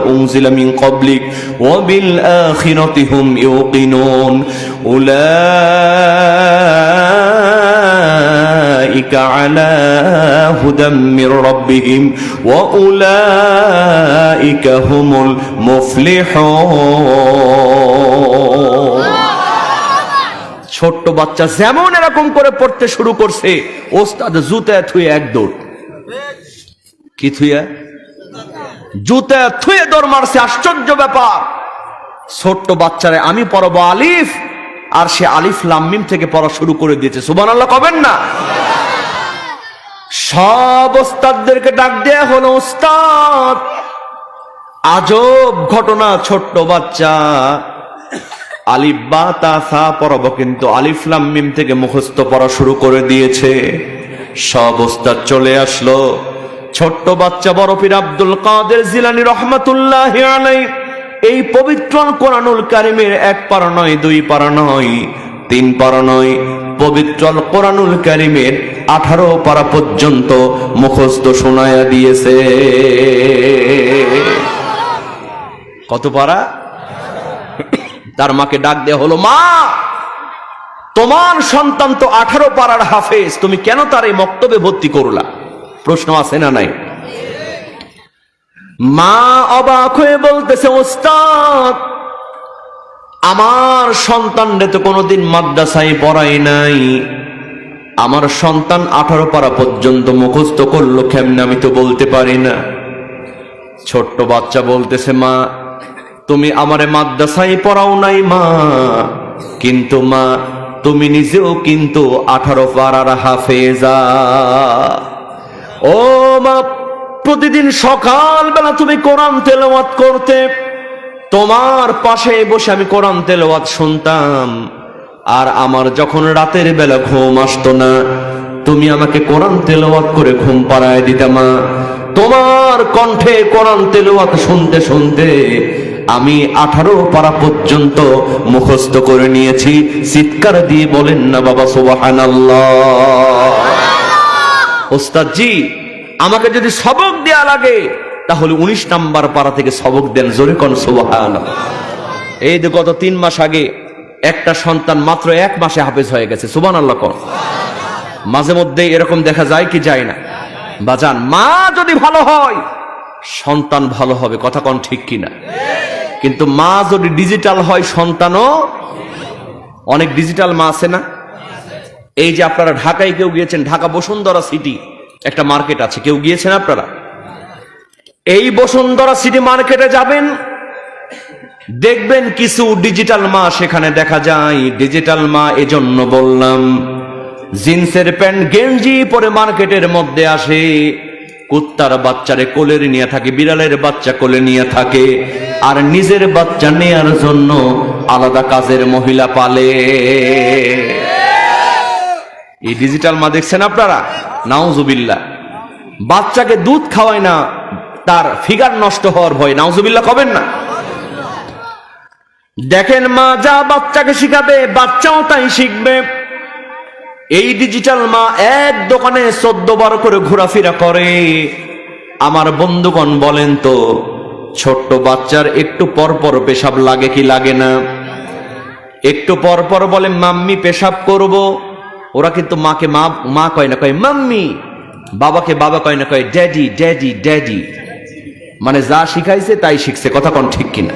أنزل من قبلك وبالآخرة هم يوقنون أولئك উলাইকা আলা হুদাম মির রাব্বিহিম ওয়া উলাইকা হুমুল মুফলিহুন। ছোট্ট বাচ্চা যেমন এরকম করে পড়তে শুরু করছে, ওস্তাদ জুতা থুয়ে এক দৌড়। কি থুয়ে? জুতা থুয়ে দৌড় মারছে। আশ্চর্য ব্যাপার, ছোট্ট বাচ্চারে আমি পড়াবো আলিফ, আর সে আলিফ লাম মিম থেকে পড়া শুরু করে দিয়েছে। সুবহানাল্লাহ কবেন না? সব ওস্তাদদেরকে ডাক দেয়া হলো, ওস্তাদ আজব ঘটনা, ছোট্ট বাচ্চা আলিফ বা তা সা পড়াবো, কিন্তু আলিফ লাম মিম থেকে মুখস্থ পড়া শুরু করে দিয়েছে। সব ওস্তাদ চলে আসলো। ছোট্ট বাচ্চা বড় পীর আব্দুল কাদের জিলানী রহমাতুল্লাহি আলাইহি এই পবিত্র কোরআনুল কারীমের এক পারা নয়, দুই পারা নয়, তিন পারা নয়, পবিত্র কোরআনুল কারীমের 18 পারা পর্যন্ত মুখস্থ শোনায়া দিয়েছে। কত পারা? তার মাকে ডাক দেয়া হলো, মা তোমার সন্তান তো 18 পারার হাফেজ, তুমি কেন তার এই মক্তবে ভর্তি করলা? প্রশ্ন আছে না নাই? মা অবাক হয়ে বলতেছে, ওস্তাদ আমার সন্তানরে তো কোনোদিন মাদ্রাসায় পড়াই নাই, আমার সন্তান 18 পারা পর্যন্ত মুখস্থ করলো কেমনে আমি তো বলতে পারি না। ছোট্ট বাচ্চা বলতেছে, মা তুমি আমারে মাদ্রাসায় পড়াও নাই মা, কিন্তু মা তুমি নিজেও কিন্তু 18 পারার হাফেজা। ও মা, প্রতিদিন সকালবেলা তুমি কোরআন তেলাওয়াত করতে, তোমার পাশে বসে আমি কোরআন তেলাওয়াত শুনতাম, আর আমার যখন রাতের বেলা ঘুম আসতো না, তুমি আমাকে কোরআন তেলাওয়াত করে ঘুম পাড়ায় দিতা মা। তোমার কণ্ঠে কোরআন তেলাওয়াত শুনতে শুনতে আমি 18 পারা পর্যন্ত মুখস্থ করে নিয়েছি। চিৎকার দিয়ে বলেন না বাবা সুবহানাল্লাহ। ওস্তাদ জি, আমাকে যদি সবক দেয়া লাগে তাহলে 19 নাম্বার পারা থেকে সবক দেন, জোরে কোন সুবহানাল্লাহ। এই যে গত 3 মাস আগে একটা সন্তান মাত্র 1 মাসে হাফেজ হয়ে গেছে, সুবহানাল্লাহ কোন। মাঝে মধ্যে এরকম দেখা যায় কি যায় না? বাজান, মা যদি ভালো হয় সন্তান ভালো হবে, কথা কোন ঠিক কিনা? কিন্তু মা যদি ডিজিটাল হয় সন্তানও। অনেক ডিজিটাল মা আছে না? এই যে আপনারা ঢাকায় কেউ গিয়েছেন, ঢাকা বসুন্ধরা সিটি একটা মার্কেট আছে, কেউ গিয়েছেন আপনারা? এই বসুন্ধরা সিটি মার্কেটে যাবেন, দেখবেন কিছু ডিজিটাল মা সেখানে দেখা যায়। ডিজিটাল মা এজন্য বললাম, জিন্সের প্যান্ট গেঞ্জি পরে মার্কেটের মধ্যে আসে, কুত্তার বাচ্চারে কোলে নিয়ে থাকে, বিড়ালের বাচ্চা কোলে নিয়ে থাকে, আর নিজের বাচ্চা নেয়ার জন্য আলাদা কাজের মহিলা পালে। এই ডিজিটাল মা দেখছেন আপনারা? নাউজুবিল্লাহ। বাচ্চাকে দুধ খাওয়ায় না, তার ফিগার নষ্ট হওয়ার ভয়। নাউজুবিল্লাহ কবেন না? দেখেন, মা যা বাচ্চাকে শিখাবে বাচ্চাও তাই শিখবে। এই ডিজিটাল মা এক দোকানে 14 বার করে ঘোরাফেরা করে। আমার বন্ধুগণ বলেন তো, ছোট্ট বাচ্চার একটু পর পর পেশাব লাগে কি লাগে না? একটু পর পর বলে মাম্মি পেশাব করব। ওরা কিন্তু মাকে মা মা কয় না, কয় মাম্মি। বাবাকে বাবা কয় না, কয় ড্যাডি ড্যাডি ড্যাডি। মানে যা শিখাইছে তাই শিখছে, কথা কোন ঠিক কিনা?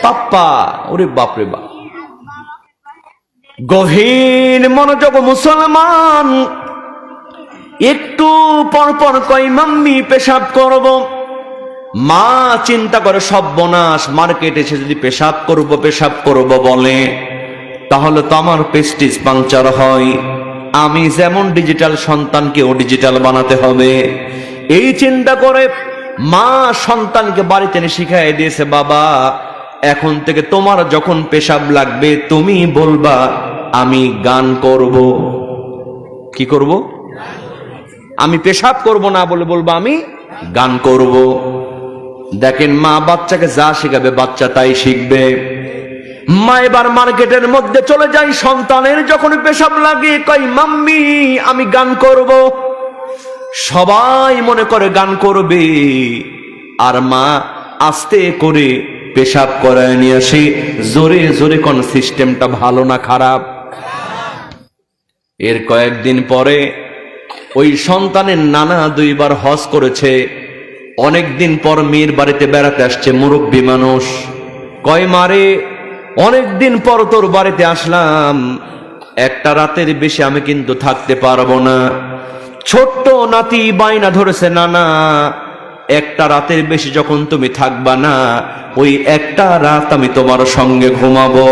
পাপ্পা, ওরে বাপরে বাপ। গভীর মনোযোগ মুসলমান, একটু পর পর কয় মাম্মি পেশাব করব। মা চিন্তা করে সর্বনাশ, মার্কেটে এসে যদি পেশাব করব বলে তাহলে তো আমার প্রেস্টিজ পাংচার হয়। আমি যেমন ডিজিটাল সন্তানকেও ডিজিটাল বানাতে হবে। এই চিন্তা করে মা সন্তানকে বাড়িতে এনে শিখাই দিয়েছে, বাবা এখন থেকে তোমার যখন পেশাব লাগবে তুমি বলবা আমি গান করব। কি করব? আমি পেশাব করব না বলে বলবা আমি গান করব। দেখেন, মা বাচ্চাকে যা শিখাবে বাচ্চা তাই শিখবে। মা এবার মার্কেটের মধ্যে চলে যায়, সন্তানের যখন পেশাব লাগে কই মাম্মি আমি গান করব। সবাই মনে করে গান করবে, আর মা আস্তে করে পেশাব করায় নিয়ে আসে। জোরে জোরে কোন সিস্টেমটা ভালো না খারাপ? এর কয়েকদিন পরে ওই সন্তানের নানা 2 বার হজ করেছে। অনেকদিন পর মেয়ের বাড়িতে বেড়াতে আসছে, মুরব্বী মানুষ। কয় মারে, অনেকদিন পর তোর বাড়িতে আসলাম, একটা রাতের বেশি আমি কিন্তু থাকতে পারবো না। ছোট্ট নাতি বাইনা ধরেছে, নানা একটা রাতের বেশি যখন তুমি থাকবা না, ওই একটা রাত আমি তোমার সঙ্গে ঘুমাবো।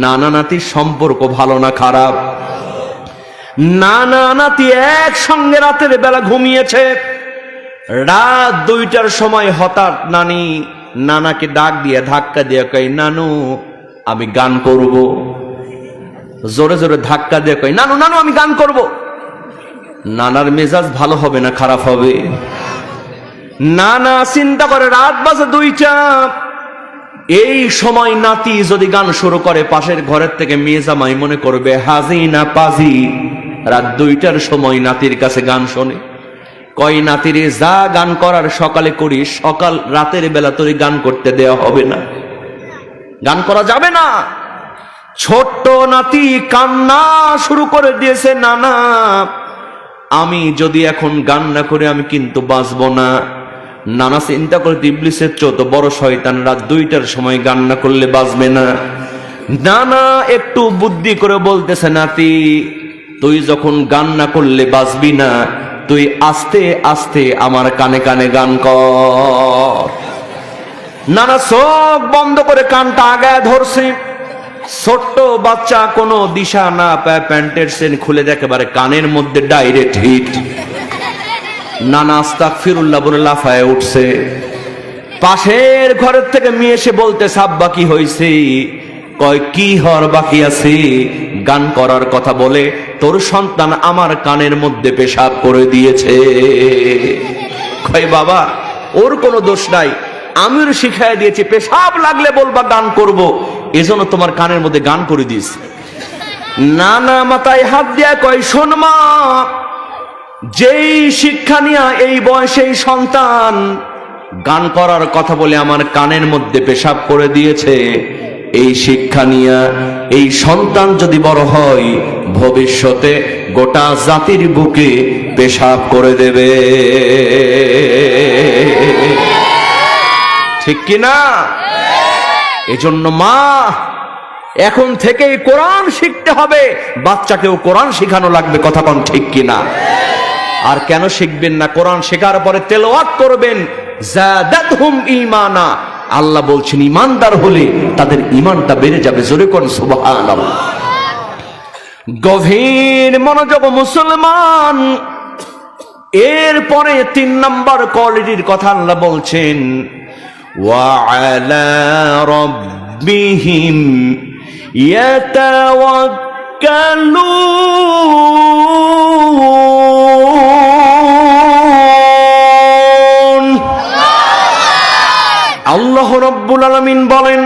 নানা নাতির সম্পর্ক ভালো না খারাপ? নানা নাতি একসঙ্গে রাতের বেলা ঘুমিয়েছে। রাত 2টার সময় হঠাৎ নানাকে ডাক দিয়ে ধাক্কা দিয়ে কই, নানু আমি গান করব। জোরে জোরে ধাক্কা দিয়ে কই, নানু নানু আমি গান করব। নানার মেজাজ ভালো হবে না খারাপ হবে? নানা চিন্তা করে রাত বাজে 2টা, এই সময় নাতি যদি গান শুরু করে, পাশের ঘরের থেকে মেয়ে জামাই মনে করবে হাজি না পাজি। রাত 2টার সময় নাতির কাছে গান শোনে। কয়, নাতিরে যা গান করার সকালে করিস, সকাল রাতের বেলা তোর গান করতে দেওয়া হবে না, গান করা যাবে না। ছোট্ট নাতি কান্না শুরু করে দিয়েছে, নানা আমি যদি এখন গান না করে আমি কিন্তু বাঁচবো না। নানা চিন্তা করে, ইবলিসের চেয়ে তো বড় শয়তান, রাত 2টার সময় গান না করলে বাঁচবে না। নানা একটু বুদ্ধি করে বলতেছে, নাতি তুই যখন গান না করলে বাঁচবি না, তুই আস্তে আস্তে আমার কানে কানে গান কর। নানা চোখ বন্ধ করে কানটা আগায় ধরছে। ছোট্ট বাচ্চা কোনো দিশা না পায়, প্যান্টের চেন খুলে দেখে একেবারে কানের মধ্যে ডাইরেক্ট হিট। নানা আস্তাগফিরুল্লাহ বলে লাফায় উঠছে। পাশের ঘরের থেকে মেয়ে এসে বলতে, আব্বা কি হয়েছে? কয়, কি হওয়ার বাকি আছে? গান করার কথা বলে তোর সন্তান আমার কানের মধ্যে পেশাব করে দিয়েছে। কয়, বাবা ওর কোনো দোষ নাই, আমি ওর শিখাই দিয়েছি, পেশাব লাগলে বলবা গান করব, এজন্য তোমার কানের মধ্যে গান করে দিস। নানা মাথায় হাত দিয়া কয়, শোন মা, যেই শিক্ষা নিয়া এই বয়সেই সন্তান গান করার কথা বলে আমার কানের মধ্যে পেশাব করে দিয়েছে, এই শিক্ষা নিয়া এই সন্তান যদি বড় হয়, ভবিষ্যতে গোটা জাতির বুকে পেশাব করে দেবে। ঠিক কিনা? এজন্য মা এখন থেকেই কোরআন শিখতে হবে, বাচ্চাকেও কোরআন শিখানো লাগবে। কথা কোন ঠিক কিনা? আর কেন শিখবেন না? কোরআন শেখার পরে তেলাওয়াত করবেন, যাদাতহুম ঈমানা। আল্লাহ বলছেন ঈমানদার হলে তাদের ঈমানটা বেড়ে যাবে। জোরে কোন সুবহানাল্লাহ। গভীর মনোযোগ মুসলমান। এরপরে 3 নম্বর কোয়ালিটির কথা আল্লাহ বলছেন, ওয়া আলা রাব্বিহিম ইয়াতাওয়াক্কালুন। আল্লাহ রাব্বুল আলামিন বলেন,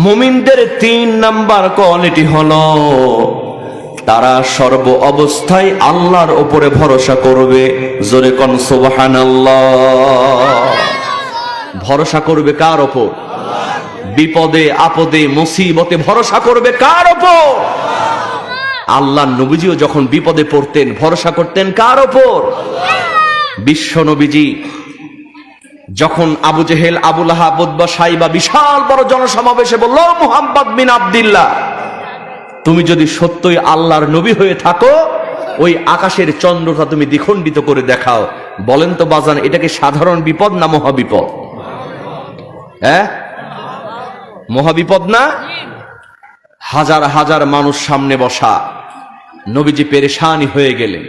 মুমিনদের 3 নাম্বার কোয়ালিটি হলো তারা সর্ব অবস্থায় আল্লাহর উপরে ভরসা করবে। জোরে কোন সুবহানাল্লাহ। ভরসা করবে কার উপর? বিপদে আপদে মুসিবতে ভরসা করবে কার উপর? আল্লাহ নবীজিও যখন বিপদে পড়তেন ভরসা করতেন কার উপর? বিশ্ব নবীজি যখন আবু জেহেল, আবু লাহাব, উতবা, সাইবা বিশাল বড় জনসমাবেশে বলল, মুহাম্মদ বিন আব্দুল্লাহ তুমি যদি সত্যই আল্লাহর নবী হয়ে থাকো, ওই আকাশের চন্দ্রটা তুমি দ্বিখণ্ডিত করে দেখাও। বলেন তো বাজান, এটা কি সাধারণ বিপদ না মহাবিপদ? হ্যাঁ, মহাবিপদ না? হাজার হাজার মানুষ সামনে বসা, নবীজি পেরেশানি হয়ে গেলেন।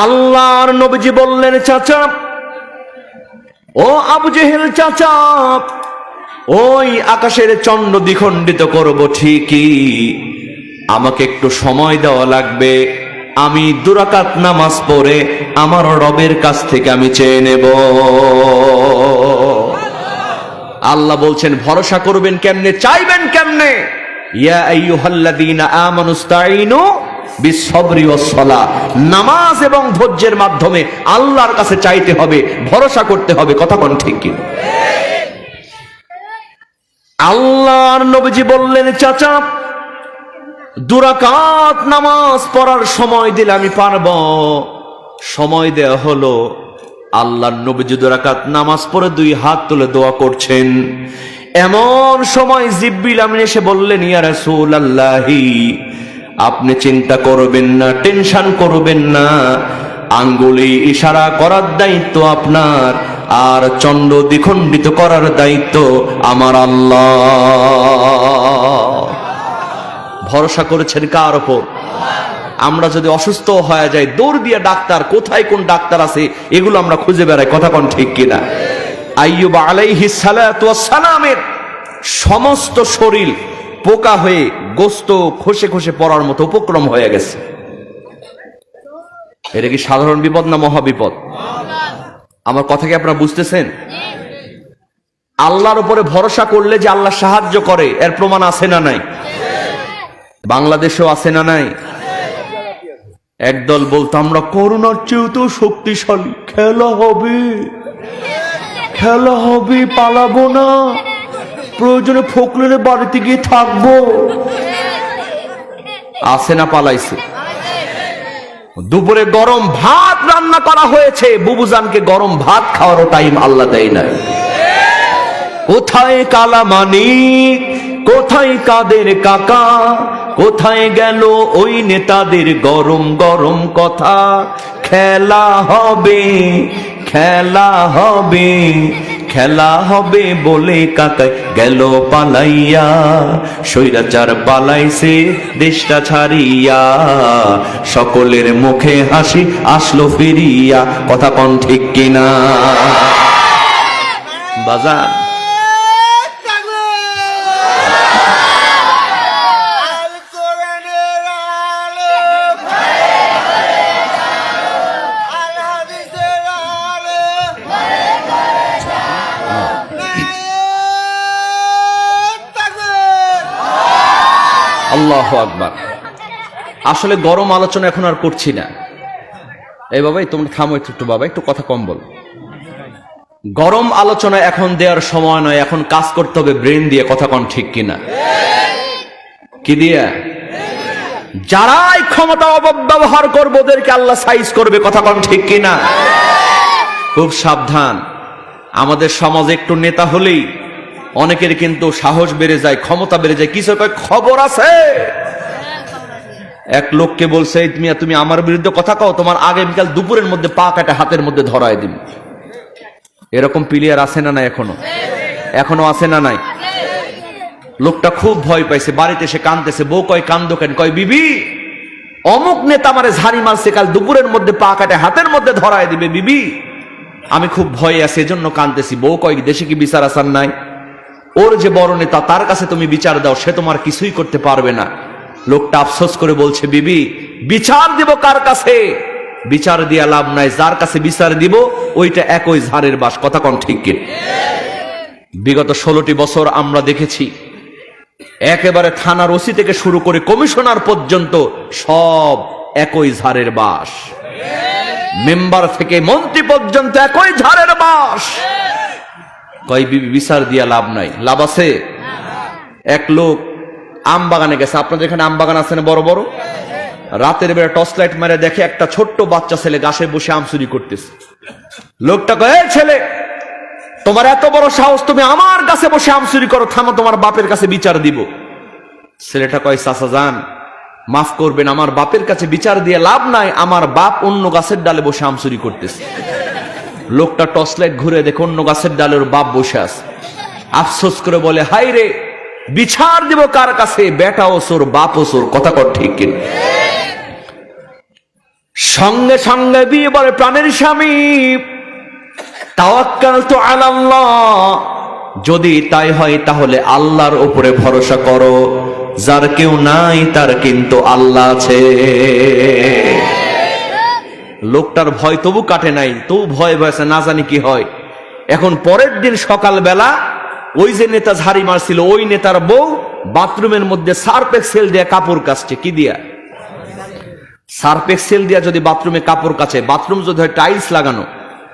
আল্লাহর নবীজি বললেন, চাচা, ও আবু জেহেল চাচা, ওই আকাশের চন্দ্র দ্বিখণ্ডিত করব ঠিকই, আমাকে একটু সময় দেওয়া লাগবে। আমি 2 রাকাত নামাজ পড়ে আমার রবের কাছ থেকে আমি চেয়ে নেব। আল্লাহ বলছেন ভরসা করবেন কেমনে, চাইবেন কেমনে? ইয়া আইয়ুহাল্লাযীনা আমানুস্তাঈনু বিসসবরি ওয়াসসালাহ। নামাজ এবং ধৈর্যের মাধ্যমে আল্লাহর কাছে চাইতে হবে, ভরসা করতে হবে। কথা কোন ঠিক কি? আল্লাহর নবীজি বললেন, চাচা দুরাকাত নামাজ পড়ার সময় দিলে আমি পারবো। সময় দেয়া হলো, আল্লাহর নবী দুরাকাত নামাজ পড়ে 2 হাত তুলে দোয়া করছেন। এমন সময় জিবরিল আমিন এসে বললেন, ইয়া রাসূলুল্লাহি, আপনি চিন্তা করবেন না, টেনশন করবেন না, আঙ্গুলি ইশারা করার দায়িত্ব আপনার, আর চন্দ্র দ্বিখণ্ডিত করার দায়িত্ব আমার আল্লাহ। ভরসা করেছেন কার উপর? আমরা যদি অসুস্থ হয়ে যাই, দৌড় দিয়ে ডাক্তার, কোথায় কোন ডাক্তার আছে এগুলো আমরা খুঁজে বেড়াই, কথা কোন ঠিক কিনা? আইয়ুব আলাইহিস সালাতু ওয়াস সালামের সমস্ত শরীর পোকা হয়ে গোস্ত খসে খসে পড়ার মতো উপক্রম হয়ে গেছে। এটা কি সাধারণ বিপদ না মহা বিপদ? আমার কথা কি আপনারা বুঝতেছেন? আল্লাহর উপরে ভরসা করলে যে আল্লাহ সাহায্য করে, এর প্রমাণ আছে না নাই? বাংলাদেশেও আছে না নাই? একদল বলতো আমরা করোনার চেয়েও তো শক্তিশালী, খেলা হবে, খেলা হবে, পালাবো না, প্রয়োজনে ফখরুলের বাড়িতে গিয়ে থাকবো। আছে না পালাইছে? দুপুরে গরম ভাত রান্না করা হয়েছে, বুবুজানকে গরম ভাত খাওয়ারও টাইম আল্লাহ দেয় নাই। কোথায় কালামানিক, কোথায় কাদের কাকা, কোথায় গেল ওই নেতাদের গরম গরম কথা? খেলা হবে, খেলা হবে, খেলা হবে বলে কাকাই গেল পালাইয়া, স্বৈরাচার পালাইছে দেশটা ছাড়িয়া, সকলের মুখে হাসি আসলো ফিরিয়া, কথা কোন ঠিক কিনা? বাজার আল্লাহু আকবার। আসলে গরম আলোচনা এখন আর করছি না। এই বাবা তোমরা থামো একটু, বাবা একটু কথা কম বল। গরম আলোচনা এখন দেওয়ার সময় নয়, এখন কাজ করতে হবে ব্রেন দিয়ে, কথা কোন ঠিক কিনা? কি দিয়ে? যারাই ক্ষমতা অপব্যবহার করবে ওদেরকে আল্লাহ সাইজ করবে, কথা কোন ঠিক কিনা? খুব সাবধান। আমাদের সমাজে একটু নেতা হলেই অনেকের কিন্তু সাহস বেড়ে যায়, ক্ষমতা বেড়ে যায়, কিছু খবর আছে। এক লোককে বলছে, তুমি আমার বিরুদ্ধে কথা কও, তোমার আগামীকাল দুপুরের মধ্যে পা কাটে হাতের মধ্যে ধরায় দিন। এরকম প্লেয়ার আছে না নাই? এখনো আছে না নাই? লোকটা খুব ভয় পাইছে, বাড়িতে এসে কাঁদতেছে। বউ কয় কান্দো কেন? কয় বিবি, অমুক নেতা আমারে ঝাড়ি মারছে, কাল দুপুরের মধ্যে পা কাটে হাতের মধ্যে ধরায় দিবে বিবি, আমি খুব ভয়ে আছি, এজন্য কাঁদতেছি। বউ কয় দেশে কি বিচার আসার নাই? ওর যে বড় নেতা, তার কাছে তুমি বিচার দাও, সে তোমার কিছুই করতে পারবে না। লোকটা আফসোস করে বলছে, বিবি বিচার দিব কার কাছে? বিচার দিয়া লাভ নাই, যার কাছে বিচার দিব ওইটা একই ঝাড়ের বাস, কথা কোন ঠিক কি? বিগত 16টি বছর আমরা দেখেছি, একেবারে থানার ওসি থেকে শুরু করে কমিশনার পর্যন্ত সব একই ঝাড়ের বাস, মেম্বার থেকে মন্ত্রী পর্যন্ত একই ঝাড়ের বাস। কয় বিবি বিচার দিয়া লাভ নাই। লাভ আছে? এক লোক আম বাগানে গেছে, আপনাদের এখানে আম বাগান আছে না বড় বড়? রাতের বেলা টর্চ লাইট মারে দেখে একটা ছোট্ট বাচ্চা ছেলে গাছে বসে আম চুরি করতেছে। লোকটা কয়, এই ছেলে, তোমার এত বড় সাহস, তুমি আমার কাছে বসে আম চুরি করো, থামো, তোমার বাপের কাছে বিচার দিব। ছেলেটা কয়, চাচা যান, মাফ করবেন, আমার বাপের কাছে বিচার দিয়ে লাভ নাই, আমার বাপ অন্য গাছের ডালে বসে আম চুরি করতেছে। লোকটা টর্চ লাইট ঘুরে দেখে অন্য গাছের ডালে ওর বাপ বসে আছে। আফসোস করে বলে, হাই রে, বিচার দিব কার কাছে? বেটা ওসোর, বাপ ওসোর, কথা কর ঠিক কিনা? সঙ্গে সঙ্গে বিয়ে বলে, প্রাণের স্বামী, তাওয়াক্কালতু আলাল্লাহ, যদি তাই হয় তাহলে আল্লাহর উপরে ভরসা করো, যার কেউ নাই তার কিন্তু আল্লাহ আছে। লোকটার ভয় তবু কাটে নাই, তবু ভয় ভয়েছে, না জানি কি হয়। এখন পরের দিন সকালবেলা ওই যে নেতা ঝাড়ি মারছিল, ওই নেতার বউ বাথরুমের মধ্যে সার্ফ এক্সেল দিয়ে কাপড় কাচছে। কি দিয়া? সার্ফ এক্সেল দিয়া যদি বাথরুমে কাপড় কাচে, বাথরুম যদি হয় টাইলস লাগানো,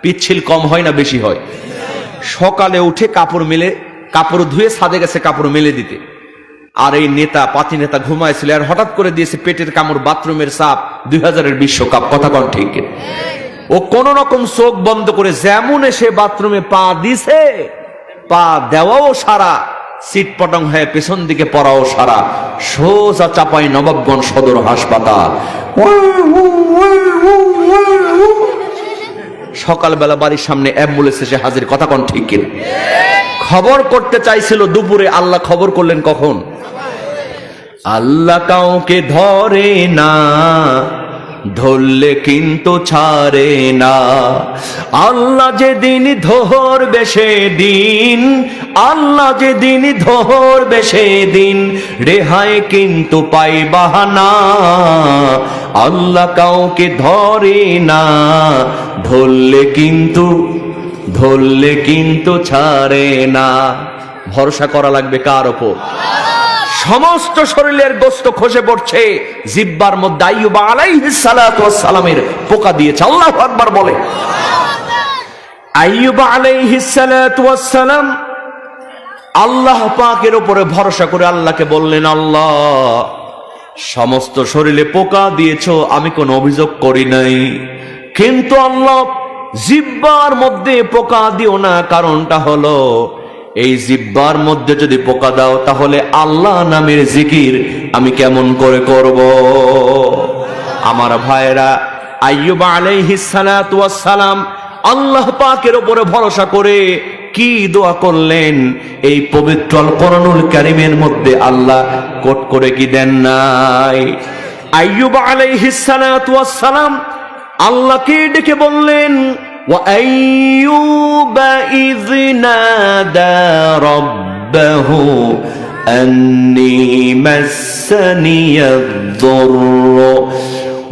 পিচ্ছিল কম হয় না বেশি হয়? সকালে উঠে কাপড় মেলে, কাপড় ধুয়ে ছাদে গেছে কাপড় মেলে দিতে, আর এই নেতা পাতি নেতা ঘুমাইছিল, আর হঠাৎ করে দিয়েছে পেটের কামড়, বাথরুমের সাপ, 2000-এর বিশ্বকাপ, কথা কন ঠিক? ও কোন রকম চোখ বন্ধ করে যেমন এসে বাথরুমে পা দিছে, পা দেওয়াও সারা, সিট পটং হয়ে পেছন দিকে পড়াও সারা, সোজা চাপাই নবাবগঞ্জ সদর হাসপাতাল। সকালবেলা বাড়ির সামনে অ্যাম্বুলেন্স এসে হাজির, কথা কন ঠিক কিনা? খবর করতে চাইছিল দুপুরে, আল্লাহ খবর করলেন কখন? আল্লাহ কাউকে ধরে না, ধরলে কিন্তু ছাড়ে না। আল্লাহ যেদিন ধরবে সেদিন, আল্লাহ যেদিন ধরবে সেদিন, রেহাই কিন্তু পাইবা না। আল্লাহ কাউকে ধরে না, ধরলে কিন্তু ছাড়ে না। ভরসা করা লাগবে কার ওপর? সমস্ত শরীরের গোস্ত খসে পড়ছে, জিহ্বার মধ্যে আইয়ুব আলাইহিস সালাতু ওয়াস সালামের পোকা দিয়েছে। আল্লাহু আকবার বলে। আইয়ুব আলাইহিস সালাতু ওয়াস সালাম আল্লাহ পাকের উপরে ভরসা করে আল্লাহকে বললেন, আল্লাহ সমস্ত শরীরে পোকা দিয়েছো, আমি কোনো অভিযোগ করি নাই, কিন্তু আল্লাহ জিহ্বার মধ্যে পোকা দিও না। কারণটা হলো, এই জিহ্বার মধ্যে যদি পোকা দাও তাহলে আল্লাহ নামের জিকির আমি কেমন করে করব? আমার ভাইরা, আইয়ুব আলাইহিস সালাতু ওয়াস সালাম আল্লাহ পাকের উপরে ভরসা করে কি দোয়া করলেন? এই পবিত্র আল কোরআনুল কারীমের মধ্যে আল্লাহ কোট করে কি দেন নাই? আইয়ুব আলাইহিস সালাতু ওয়াস সালাম আল্লাহকে ডেকে বললেন, وأيوب إذ نادى ربه أني مسني الضر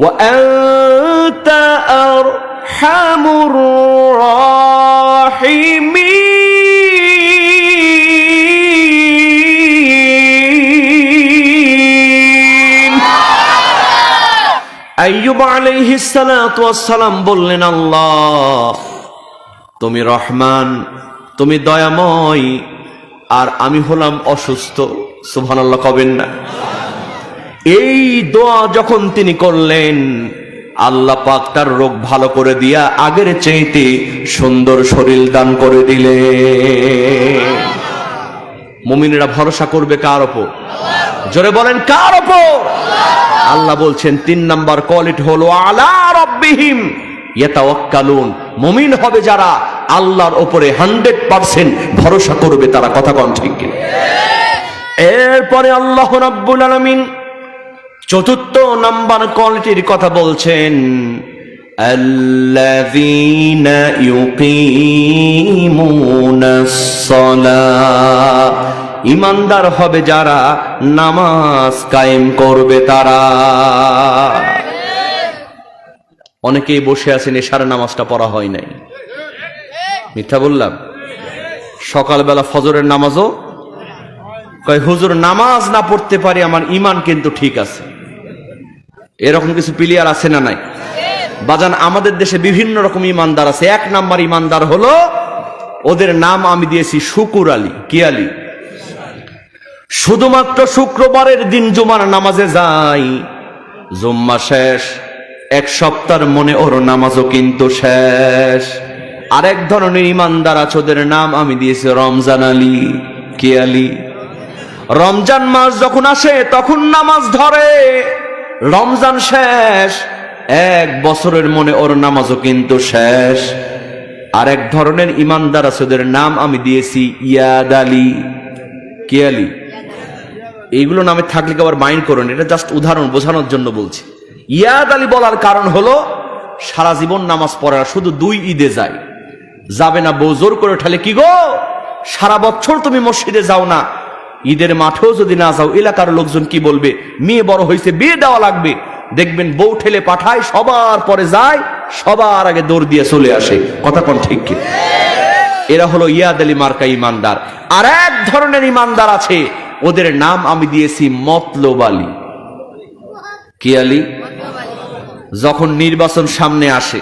وأنت أرحم الراحمين। আইয়ুব আলাইহিস সালাতু ওয়াস সালাম বললেন, আল্লাহ তুমি রহমান, তুমি দয়াময়, আর আমি হলাম অসুস্থ। সুবহানাল্লাহ কবেন না? এই দোয়া যখন তিনি করলেন, আল্লাহ পাক তার রোগ ভালো করে দিয়া আগের চাইতে সুন্দর শরীর দান করে দিলেন। মুমিনেরা ভরসা করবে কার উপর? জোরে বলেন, কার উপর? আল্লাহ বলছেন 3 নাম্বার কোয়ালিটি হলো আলা রাব্বিহিম ইয়াতাওয়াক্কালুন। মুমিন হবে যারা আল্লাহর উপরে 100% ভরসা করবে তারা, কথা কোন ঠিক কিনা? এরপরে আল্লাহ রাব্বুল আলামিন 4th নাম্বার কোয়ালিটির কথা বলছেন, আল্লাযীনা ইউকিমুনাস সালাহ। ঈমানদার হবে যারা নামাজ কায়েম করবে তারা। অনেকেই বসে আছেন এশার নামাজটা পড়া হয় নাই, মিথ্যা বললাম? সকালবেলা ফজরের নামাজও কয় হুজুর নামাজ না পড়তে পারি, আমার ঈমান কিন্তু ঠিক আছে। এরকম কিছু প্লেয়ার আছে না নাই? বাজান, আমাদের দেশে বিভিন্ন রকম ঈমানদার আছে। 1 নাম্বার ঈমানদার হলো, ওদের নাম আমি দিয়েছি শুকুর আলী। কি আলী? শুধুমাত্র শুক্রবারের দিন জুমার নামাজে যায়, জুম্মা শেষ, 1 সপ্তাহের মনে ওর নামাজও কিন্তু শেষ। আরেক ধরনের ঈমানদার আছে, ওদের নাম আমি দিয়েছি রমজান আলী। কি আলী? রমজান মাস যখন আসে তখন নামাজ ধরে, রমজান শেষ, 1 বছরের মনে ওর নামাজও কিন্তু শেষ। আরেক ধরনের ঈমানদার আছে, ওদের নাম আমি দিয়েছি ইয়াদ আলী। কি আলী? এইগুলো নামে থাকলে কি আবার মাইন্ড করুন, এটা জাস্ট উদাহরণ বোঝানোর জন্য বলছি। ইয়াদ আলী বলার কারণ হলো, সারা জীবন নামাজ পড়ে না, শুধু 2 ঈদে যায়। যাবে না, বউ জোর করে উঠালে, কি গো সারা বছর তুমি মসজিদে যাও না, ঈদের মাঠেও যদি না যাও এলাকার লোকজন কি বলবে? মেয়ে বড় হয়েছে, বিয়ে দেওয়া লাগবে। দেখবেন বউ ঠেলে পাঠায়, সবার পরে যায়, সবার আগে দৌড় দিয়ে চলে আসে। কথা কোন ঠিক কি? এরা হলো ইয়াদ আলী মার্কা ঈমানদার। আর এক ধরনের ঈমানদার আছে, ওদের নাম আমি দিয়েছি মতলব আলী। কি আলী? যখন নির্বাচন সামনে আসে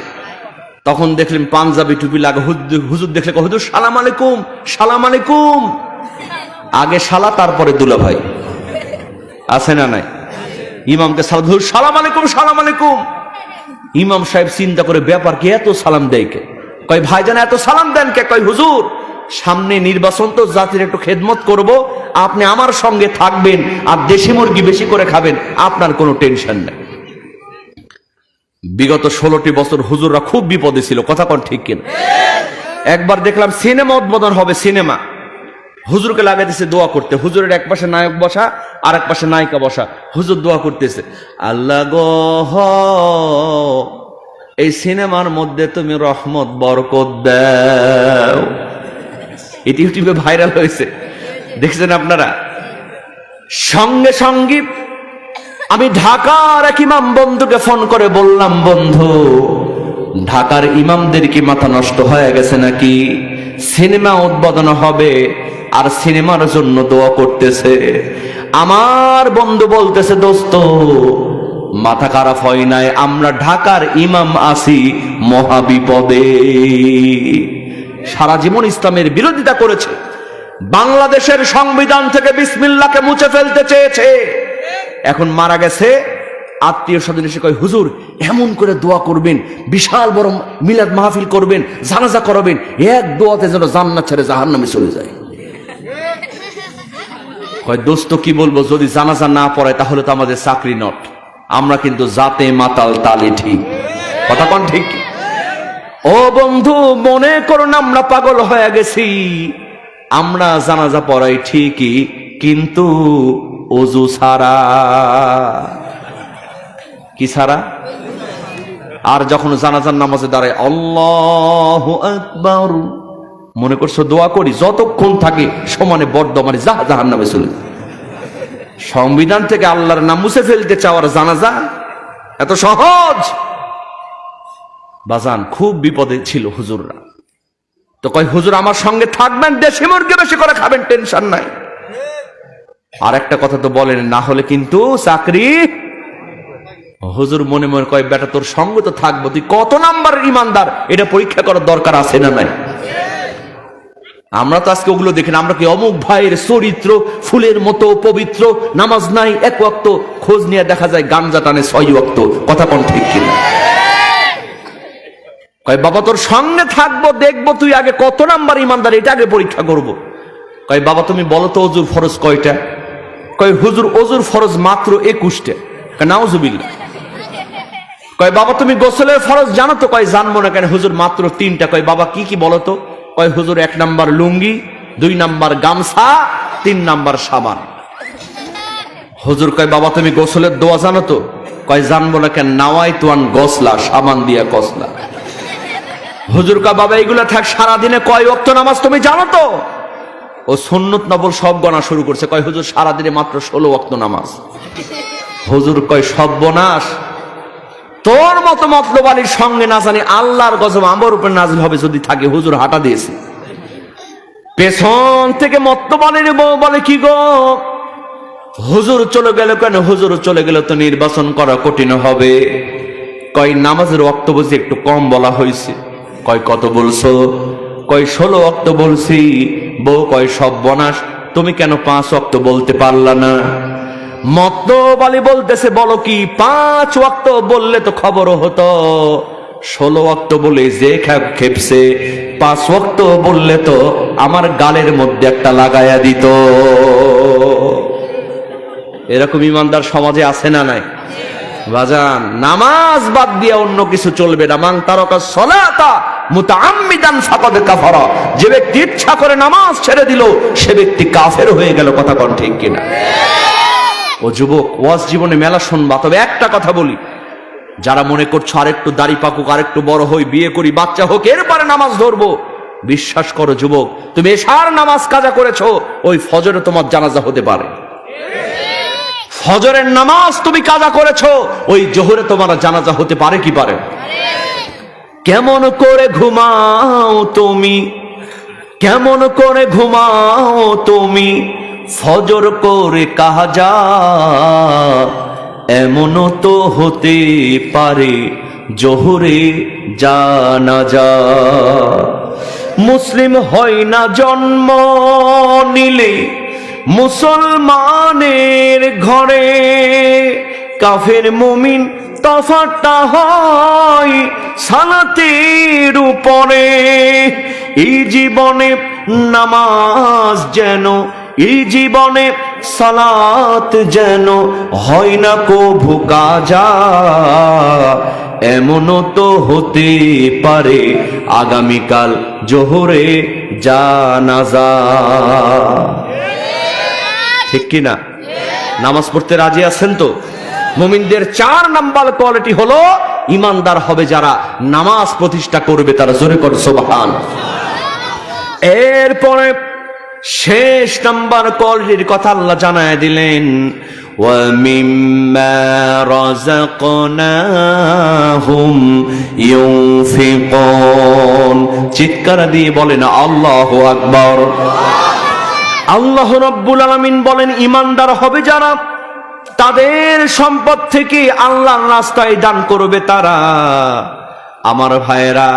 তখন দেখলেন পাঞ্জাবি টুপি লাগে, হুজুর দেখলে হুজুর সালাম আলাইকুম, সালাম আলাইকুম। আগে শালা, তারপরে দুলা ভাই। আছে না নাই? ইমামকে সালাম আলাইকুম, সালাম আলাইকুম। ইমাম সাহেব চিন্তা করে ব্যাপার কি, এত সালাম দেয় কে? কয় ভাইজান এত সালাম দেন কে? কয় হুজুর সামনে নির্বাচন তো, জাতির একটু খেদমত করব, আপনি আমার সঙ্গে থাকবেন আর দেশি মুরগি বেশি করে খাবেন, আপনার কোনো টেনশন নেই। বিগত 16টি বছর হুজুররা খুব বিপদে ছিল, কথা কোন ঠিক কিনা? একবার দেখলাম সিনেমা উদ্বোধন হবে, সিনেমা, হুজুরকে লাগাইতেছে দোয়া করতে। হুজুরের এক পাশে নায়ক বসা আর এক পাশে নায়িকা বসা, হুজুর দোয়া করতেছে, আল্লাহ গো এই সিনেমার মধ্যে তুমি রহমত বরকত দাও। এটি ইউটিউবে ভাইরাল হয়েছে, দেখছেন আপনারা? সঙ্গে সঙ্গে আমি ঢাকার এক ইমাম বন্ধুকে ফোন করে বললাম, বন্ধু ঢাকার ইমামদের কি মাথা নষ্ট হয়ে গেছে নাকি? সিনেমা উদ্বোধন হবে আর সিনেমার জন্য দোয়া করতেছে। আমার বন্ধু বলতেছে, দোস্ত মাথা খারাপ হয় নাই, আমরা ঢাকার ইমাম আছি মহাবিপদে। সারা জীবন ইসলামের বিরোধিতা করেছে, বাংলাদেশের সংবিধান থেকে বিসমিল্লাহকে মুছে ফেলতে চেয়েছে, এখন মারা গেছে, আত্মীয় স্বজন এসে কয় হুজুর এমন করে দোয়া করবেন, বিশাল বড় মিলাদ মাহফিল করবেন, জানাজা করাবেন, এক দোয়াতে যেন জান্নাত ছেড়ে জাহান্নামে চলে যায়। কয় দোস্ত কি বলবো, যদি জানাজা না পড়ায় তাহলে তো আমাদের চাকরি নট। আমরা কিন্তু জাতে মাতাল তালে ঠিক, কথা কোন ঠিক? ও বন্ধু মনে করুন আমরা পাগল হয়ে গেছি, আমরা জানাজা পড়াই ঠিকই কিন্তু ওযু ছাড়া। কি ছাড়া? আর যখন জানাজার নামাজে দাঁড়ায় আল্লাহু আকবার, মনে করছো দোয়া করি, যতক্ষণ থাকে সমানে বর্ধমানে জাহান্নামে চলে। সংবিধান থেকে আল্লাহর নাম মুছে ফেলতে চাওয়ার জানাজা এত সহজ? বাজান খুব বিপদে ছিল হুজুররা। তো কয় হুজুর আমার সঙ্গে থাকবেন, দেশি মুরগি বেশি করে খাবেন, টেনশন নাই। আর একটা কথা তো বলেন, না হলে কিন্তু চাকরি। হুজুর মনে মনে কয় বেটা তোর সঙ্গে তো থাকবো, তুই কত নাম্বার ইমানদার এটা পরীক্ষা করার দরকার আছে না নাই? আমরা তো আজকে ওগুলো দেখি না, আমরা কি অমুক ভাইয়ের চরিত্র ফুলের মতো পবিত্র, নামাজ নাই এক ওয়াক্ত, খোঁজ নিয়ে দেখা যায় গাঞ্জা টানে 6 ওয়াক্ত, কথা কোন ঠিক কিনা? কয় বাবা তোর সঙ্গে থাকবো, দেখবো তুই আগে কত নাম্বার ইমানদার এটা আগে পরীক্ষা করব। কয় বাবা তুমি বলো তো ওযুর ফরজ কয়টা? কয় হুজুর ওযুর ফরজ মাত্র 21টা। নাউজুবিল্লাহ। কয় বাবা তুমি গোসলের ফরজ জানো তো? কয় জানবো না কেন হুজুর, মাত্র 3টা। কয় বাবা কি কি বলো তো? কয় হুজুর 1 নাম্বার লুঙ্গি, 2 নাম্বার গামছা, 3 নাম্বার সাবান। হুজুর কয় বাবা তুমি গোসলের দোয়া জানো তো? কয় জানবো না কেন, নাওয়াইতু আন গোসলা, সাবান দিয়া কসলা। হুজুর কয় বাবা এগুলা থাক, সারাদিনে কয় ওয়াক্ত নামাজ তুমি জানো তো? ও সুন্নত নফল সব গণা শুরু করছে। কয় হুজুর সারাদিনে মাত্র 16 ওয়াক্ত নামাজ। হুজুর কয় সর্বনাশ, তোর মতো মতলবালির সঙ্গে না জানি আল্লাহর গজব আমার উপর নাজিল হবে যদি থাকে। হুজুর হাঁটা দিয়েছে। পেছন থেকে মতলবালির বউ বলে কি গো হুজুর চলে গেল কেন? হুজুর চলে গেল তো নির্বাচন করা কঠিন হবে। কয় নামাজের ওয়াক্ত বুঝি একটু কম বলা হয়েছে। কয় কত বলছো? কয় 16 ওয়াক্ত বলছি। বউ কয় সর্বনাশ, তুমি কেন 5 ওয়াক্ত বলতে পারলা না? মতলবালি বলতেছে বলো কি, 5 ওয়াক্ত বললে তো খবরও হতো, 16 ওয়াক্ত বলে যে খেপছে, 5 ওয়াক্ত বললে তো আমার গালের মধ্যে একটা লাগাইয়া দিত। এরকম ইমানদার সমাজে আছে না নাই? বাজান নামাজ বাদ দিয়ে অন্য কিছু চলবে না। মান তারাকা সালাতা মুতাআম্মিদান ফাকাদ কাফারা, যে ব্যক্তি ইচ্ছা করে নামাজ ছেড়ে দিল সে ব্যক্তি কাফের হয়ে গেল, কথা কোন ঠিক কিনা? ও যুবক, ওয়াজ জীবনে মেলা শুনবা, তবে একটা কথা বলি, যারা মনে করছো আরেকটু দাড়ি পাকুক, আরেকটু বড় হই, বিয়ে করি, বাচ্চা হোক, এরপরে নামাজ ধরবো, বিশ্বাস করো যুবক, তুমি এশার নামাজ কাজা করেছো, ওই ফজরে তোমার জানাজা হতে পারে। ফজরের নামাজ তুমি কাজা করেছো, ওই জোহরে তোমার জানাজা হতে পারে কি পারে? কেমন করে ঘুমাও তুমি, কেমন করে ঘুমাও তুমি, ফজর করে কাজা, এমনও তো হতে পারে জোহরে জানাজা। মুসলিম হয় না জন্ম নিলে, মুসলমানের ঘরে কাফের মুমিন তফাৎটা হয় সালাতের উপরে। এই জীবনে নামাজ যেন, এই জীবনে সালাত যেন হয় না কভু কাজা, এমনও তো হতে পারে আগামীকাল জোহরে জানাজা। ঠিক কিনা? নামাজ পড়তে রাজি আছেন তো? মুমিনদের 4 নাম্বার কোয়ালিটি হলো ইমানদার হবে যারা নামাজ প্রতিষ্ঠা করবে, তারা জোরে করে সুবহান। এরপরে শেষ নাম্বার কোয়ালিটির কথা আল্লাহ জানায় দিলেন, ওয়া মিম্মা রাযাকনাহুম ইউনফিকুন। চিৎকার দিয়ে বলেন আল্লাহু আকবার। আল্লাহ রাব্বুল আলামিন বলেন ইমানদার হবে যারা তাদের সম্পদ থেকে আল্লাহর রাস্তায় দান করবে তারা। আমার ভাইয়েরা,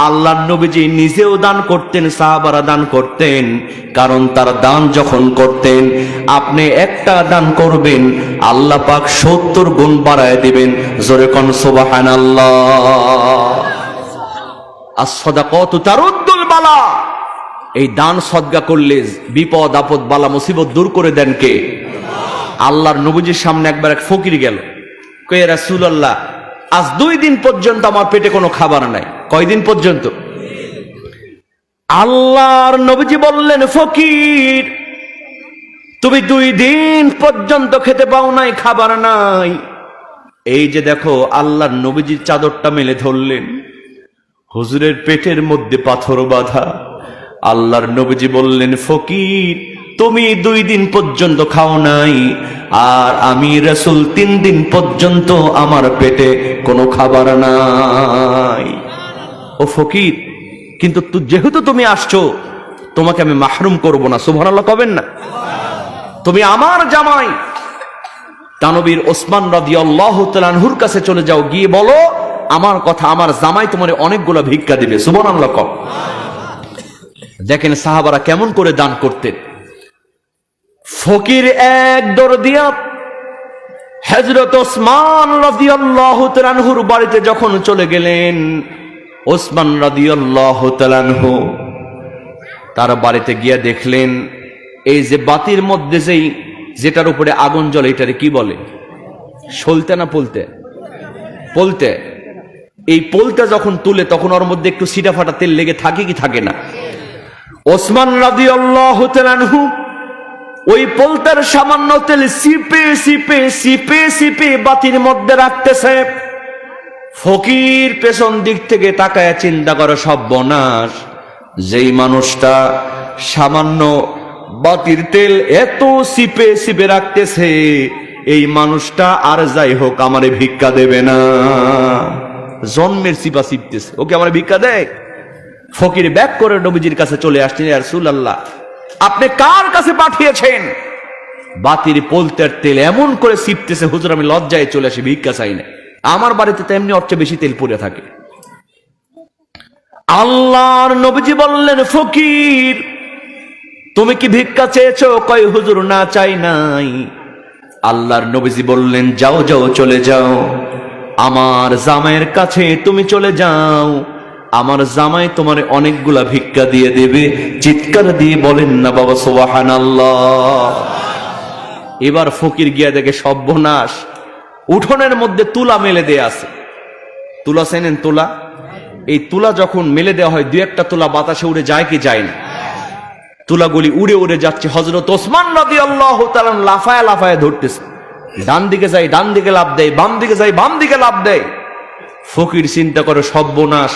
আল্লাহর নবীজি নিজেও দান করতেন, সাহাবারা দান করতেন, কারণ তার দান যখন করতেন, আপনি একটা দান করবেন আল্লাহ পাক 70 গুণ বাড়ায় দিবেন। জোরে কোন সুবহানাল্লাহ। as-সাদাকাতু তারুদ্দুল বালা। এই দান সদকা করলে বিপদ আপদ বালা মুসিবত দূর করে দেন কে? আল্লাহর নবীজির সামনে একবার এক ফকির গেল, কয়ে রাসূলুল্লাহ আজ 2 দিন পর্যন্ত আমার পেটে কোনো খাবার নাই। কয়দিন পর্যন্ত? আল্লাহর নবীজি বললেন, ফকির তুমি 2 দিন পর্যন্ত খেতে পাও নাই, খাবার নাই। এই যে দেখো, আল্লাহর নবীজির চাদরটা মেলে ধরলেন, হুজুরের পেটের মধ্যে পাথর বাঁধা। আল্লাহর নবীজি বললেন, ফকির তুমি 2 দিন পর্যন্ত খাও নাই, আর আমি রাসূল 3 দিন পর্যন্ত আমার পেটে কোনো খাবার নাই। ও ফকির, কিন্তু যেহেতু তুমি আসছো, তোমাকে আমি মাহরুম করব না। সুবহানাল্লাহ কবেন না? তুমি আমার জামাই তানবীর ওসমান রাদিয়াল্লাহু তাআলা আনহুর কাছে চলে যাও, গিয়ে বলো আমার কথা, আমার জামাই তোমারে অনেকগুলো ভিক্ষা দিবে। সুবহানাল্লাহ কও। দেখেন সাহাবারা কেমন করে দান করতেন। ফকির এক দৌড় দিয়া হযরত ওসমান রাদিয়াল্লাহু তাআলা আনহুর বাড়িতে যখন চলে গেলেন, ওসমান রাদিয়াল্লাহু তাআলা আনহু তার বাড়িতে গিয়া দেখলেন এই যে বাতির মধ্যে যেটার উপরে আগুন জ্বলে, এটারে কি বলে? সলতে না পলতে? পলতে। এই পলতে যখন তুলে তখন ওর মধ্যে একটু সিটা ফাটা তেল লেগে থাকে কি থাকে না? ওসমান রাদিয়াল্লাহু তাআলা আনহু ওই পলতার সামান্য তেল সিপে সিপে সিপে সিপে বাতির মধ্যে রাখতেছে। ফকির পেছন দিক থেকে তাকায় চিন্তা করে, সর্বনাশ, যেই মানুষটা সামান্য বাতির তেল এত সিপে সিপে রাখতেছে, এই মানুষটা আর যাই হোক আমারে ভিক্ষা দেবে না। জন্মের সিপা সিপতেছে, ওকে আমার ভিক্ষা দেয়? ফকির ব্যাক করে নবীজির কাছে চলে আসছেন, ইয়া রাসূলুল্লাহ আপনি কার কাছে পাঠিয়েছেন? বাতির পলতের তেল এমন করে সিপতেছে, হুজুর আমি লজ্জায় চলে আসি, ভিক্ষা চাই না। আমার বাড়িতে তো এমনি অর্চে বেশি তেল পড়ে থাকে। আল্লাহর নবীজি বললেন, ফকির তুমি কি ভিক্ষা চেয়েছো? কয় হুজুর না, চাই নাই। আল্লাহর নবীজি বললেন, যাও যাও চলে যাও, আমার জামাইয়ের কাছে তুমি চলে যাও, আমার জামাই তোমার অনেকগুলা ভিক্ষা দিয়ে দেবে। চিৎকার দিয়ে বলেন না বাবা সুবহানাল্লাহ। এবার ফকির গিয়া দেখে সর্বনাশ, উঠোনের মধ্যে তুলা মেলে দেয়া আছে। তুলা চেনেন? তুলা। এই তুলা যখন মেলে দেওয়া হয়, 2-1টা তুলা বাতাসে উড়ে যায় কি যায় না? তুলাগুলি উড়ে উড়ে যাচ্ছে। হযরত ওসমান রাদিয়াল্লাহু তাআলা লাফায় লাফায় ধরতেছে, ডান দিকে যায় ডান দিকে লাফ দেয়, বাম দিকে যায় বাম দিকে লাফ দেয়। ফকির চিন্তা করে, সর্বনাশ,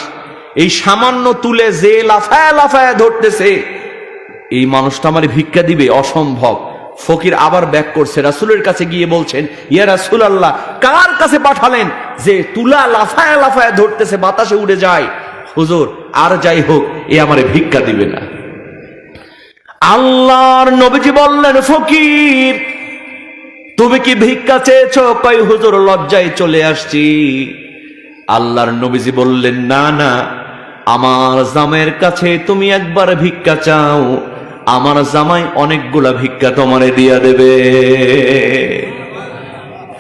এই সামান্য তুলে যে লাফায় লাফায় ধরতেছে, এই মানুষটা আমার ভিক্ষা দিবে? অসম্ভব। ফকির আবার ব্যাক করছে, রাসূলের কাছে গিয়ে বলছেন, ইয়া রাসূলুল্লাহ কার কাছে পাঠালেন যে তুলা লাফায় লাফায় ধরতেছে, বাতাসে উড়ে যায়? হুজুর আর যাই হোক, এ আমারে ভিক্ষা দিবে না। আল্লাহর নবীজি বললেন, ফকির তুমি কি ভিক্ষা চেয়েছো? কয় হুজুর লজ্জায় চলে আসছি। আল্লাহর নবীজি বললেন, না না, আমার জামের কাছে তুমি একবার ভিক্ষা চাও, আমার জামাই অনেকগুলা ভিক্ষা তোমারে দিয়া দেবে।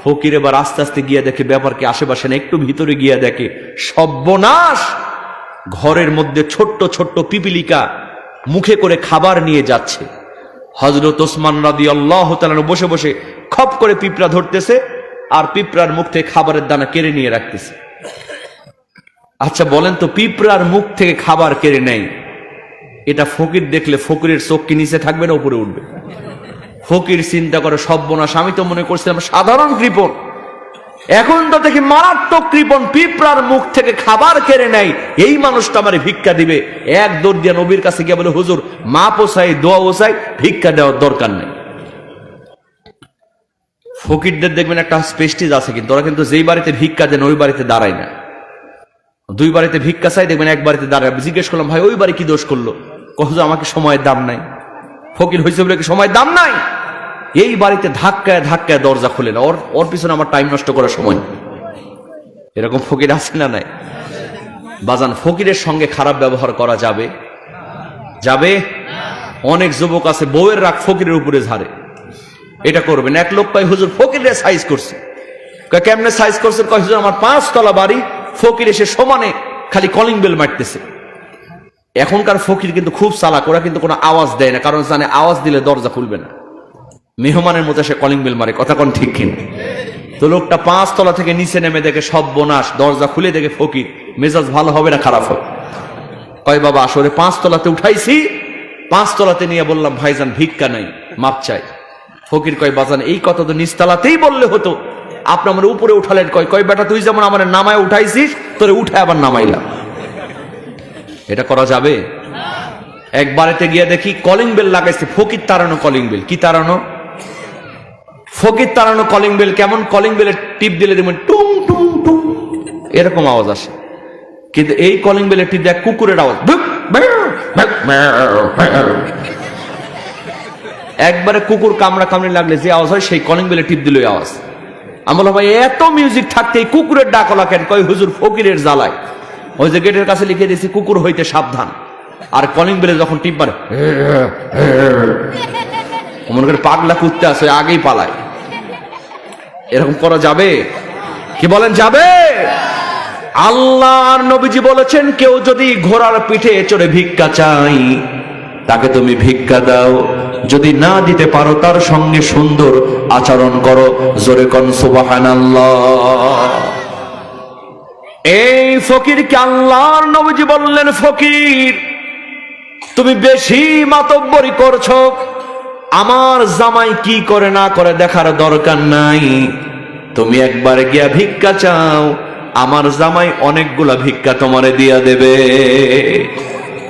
ফকির এবার আস্তে আস্তে গিয়ে দেখে ব্যাপার কি আশেপাশে না, একটু ভিতরে গিয়ে দেখে সর্বনাশ, ঘরের মধ্যে ছোট্ট ছোট্ট পিপিলিকা মুখে করে খাবার নিয়ে যাচ্ছে। হযরত ওসমান রাদিয়াল্লাহু তাআলা বসে বসে খপ করে পিঁপড়া ধরতেছে আর পিঁপড়ার মুখ থেকে খাবারের দানা কেড়ে নিয়ে রাখতেছে। আচ্ছা বলেন তো, পিঁপড়ার মুখ থেকে খাবার কেড়ে নেয়, এটা ফকির দেখলে ফকিরের চোখ কি নিচে থাকবে না উপরে উঠবে? ফকির চিন্তা করে সর্বনাশ, আমি তো মনে করছিলাম সাধারণ কৃপণ, এখন তো দেখি মারাত্মক কৃপণ, পিঁপড়ার মুখ থেকে খাবার কেড়ে নেয়, এই মানুষটা আমার ভিক্ষা দিবে। এক দৌড় দিয়ে নবীর কাছে গিয়ে বলে, হুজুর মাপ ও চাই, দোয়া ও চাই, ভিক্ষা দেওয়ার দরকার নেই। ফকিরদের দেখবেন একটা স্পেস্টিজ আছে, কিন্তু ওরা কিন্তু যেই বাড়িতে ভিক্ষা দেন ওই বাড়িতে দাঁড়ায় না। দুই বাড়িতে ভিক্ষা চাই, দেখবেন এক বাড়িতে দাঁড়ায়। জিজ্ঞেস করলাম, ভাই ওই বাড়ি কি দোষ করলো? কহ আমাকে সময়ের দাম নাই, ফকির হয়েছে বলে কি সময়ের দাম নাই? এই বাড়িতে ধাক্কায় ধাক্কায় দরজা খুলে না, ওর পিছনে আমার টাইম নষ্ট করার সময়। এরকম ফকির আছে না নাই? বাজান, ফকিরের সঙ্গে খারাপ ব্যবহার করা যাবে? যাবে? অনেক যুবক আছে বউয়ের রাগ ফকিরের উপরে ঝাড়ে, এটা করবেন। এক লোক কয়, হুজুর ফকিরের সাইজ করছে। কেমনে সাইজ করছে? কয় হুজুর আমার 5 তলা বাড়ি, ফকির এসে সমানে খালি কলিং বেল মারতেছে। এখনকার ফকির কিন্তু খুব চালাক, ওরা কিন্তু কোনো আওয়াজ দেয় না, কারণ জানে আওয়াজ দিলে দরজা খুলবে না। মেহমানের মতো সে কলিং বেল মারে, কথা কোন ঠিক কিনা? তো লোকটা 5 তলা থেকে নিচে নেমে দেখে সর্বনাশ, দরজা খুলে দেখে ফকির। মেজাজ ভালো হবে না খারাপ হবে? কয় বাবা আসলে 5 তলাতে উঠাইছি, 5 তলাতে নিয়ে বললাম ভাইজান ভিক্ষা নাই, মাপ চাই। ফকির কয়, বাজান এই কথা তো নিচতলাতেই বললে হতো, আপনি আমার উপরে উঠালেন। কয় বেটা তুই যেমন আমার নামায় উঠাইছিস, তোরে উঠায় আবার নামাইলাম। এটা করা যাবে? এক বাড়িতে গিয়ে দেখি কলিং বেল লাগাইছে, ফকির তাড়ানো কলিং বেল। কি তাড়ানো? ফকির তাড়ানো কলিং বেল। কেমন? কলিং বেলের টিপ দিলে দেখবেন টুং টুং টুং এরকম আওয়াজ আসে, কিন্তু এই কলিং বেলের টিপ দেখ কুকুরের আওয়াজ। একবারে কুকুর কামড়া কামড়ি লাগলে যে আওয়াজ হয়, সেই কলিং বেলের টিপ দিল আওয়াজ। আমি বললাম ভাই এত মিউজিক থাকতে এই কুকুরের ডাক হলা কেন? কয় হুজুর ফকিরের জ্বালায়, ওই যে গেটের কাছে লিখে দিয়েছি কুকুর হইতে সাবধান। আর কলিং বেলে যখন টিপ মারে, মনে করে পাগলা কুত্তে আছে আগেই পালায়। এরকম করা যাবে? কি বলেন, যাবে? আল্লাহর নবীজি বলেছেন, কেউ যদি ঘোড়ার পিঠে চড়ে ভিক্ষা চাই, তাকে তুমি ভিক্ষা দাও, যদি না দিতে পারো তার সঙ্গে সুন্দর আচরণ করো। জোরে কোন সুবহানাল্লাহ। এই ফকিরকে আল্লাহর নবীজি বললেন, ফকির তুমি বেশি মাতব্বরি করছো, আমার জামাই কি করে না করে দেখার দরকার নাই, তুমি একবার গিয়া ভিক্ষা চাও, আমার জামাই অনেকগুলা ভিক্ষা তোমারে দিয়া দেবে।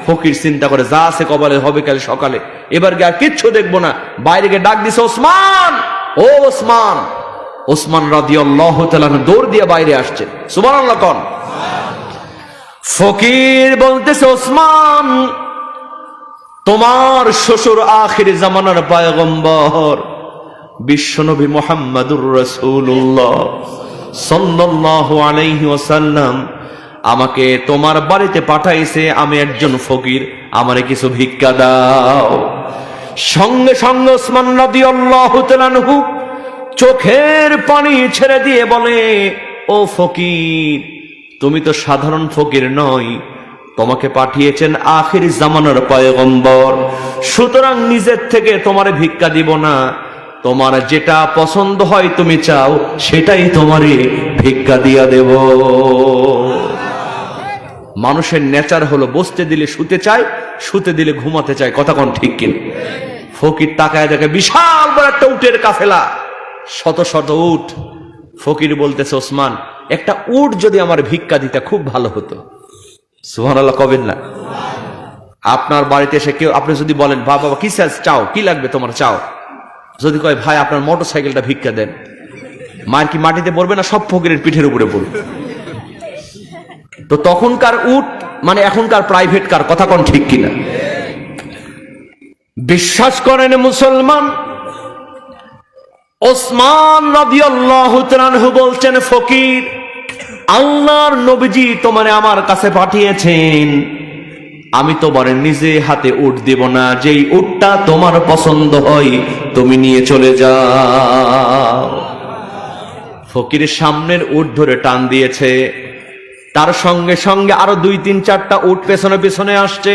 ফকির চিন্তা করে, যা আছে কপালে হবে কাল সকালে, এবার গিয়ে আর কিচ্ছু দেখবো না। বাইরে গিয়ে ডাক দিছে, ওসমান, ও ওসমান। ওসমান রাদিয়াল্লাহু তাআলা দৌড় দিয়ে বাইরে আসছে। সুবহানাল্লাহ কোন? ফকির বলতেছে, ওসমান তোমার শ্বশুর আখির জামানার পয়গম্বর বিশ্বনবী মুহাম্মদুর রাসূলুল্লাহ সাল্লাল্লাহু আলাইহি ওয়াসাল্লাম আমাকে তোমার বাড়িতে পাঠাইছে, আমি একজন ফকির, আমারে কিছু ভিক্ষা দাও। সঙ্গে সঙ্গে ওসমান রাদিয়াল্লাহু তাআলা আনহু চোখের পানি ছেড়ে দিয়ে বলে, ও ফকির তুমি তো সাধারণ ফকির নয়, তোমাকে পাঠিয়েছেন আখির জামানার পয়গম্বর, সুতরাং নিজের থেকে তোমারে ভিক্ষা দিব না, তোমার যেটা পছন্দ হয় তুমি চাও সেটাই তোমারে ভিক্ষা দিয়া দেব। মানুষের নেচার হলো বসতে দিলে শুতে চায়, শুতে দিলে ঘুমাতে চায়, কথা কোন ঠিক কিনা? ফকির তাকায় দেখে বিশাল বড় একটা উটের কাফেলা, শত শত উট। ফকির বলতেছে, ওসমান একটা উট যদি আমার ভিক্ষা দিতে খুব ভালো হতো। সুবহানাল্লাহ কবেন না? আপনার বাড়িতে এসে কেউ, আপনি যদি বলেন বাবা কি চাও, কি লাগবে তোমার চাও, যদি কয় ভাই আপনার মোটর সাইকেলটা ভিক্ষা দেন, মার কি মাটিতে পড়বে না সব ফকিরের পিঠের উপরে পড়বে? তো তখনকার উট মানে এখনকার প্রাইভেট কার, কথা কোন ঠিক কিনা? বিশ্বাস করেন মুসলমান, ওসমান রাদিয়াল্লাহু তাআলা আনহু বলছেন, ফকির আল্লাহর নবীজি তোমারে আমার কাছে পাঠিয়েছেন, আমি তোমার নিজে হাতে উট দেব না, যেই উটটা তোমার পছন্দ হয় তুমি নিয়ে চলে যাও। ফকিরের সামনের উট ধরে টান দিয়েছে, তার সঙ্গে সঙ্গে আরো 2-3-4টা উট পেছনে পেছনে আসছে।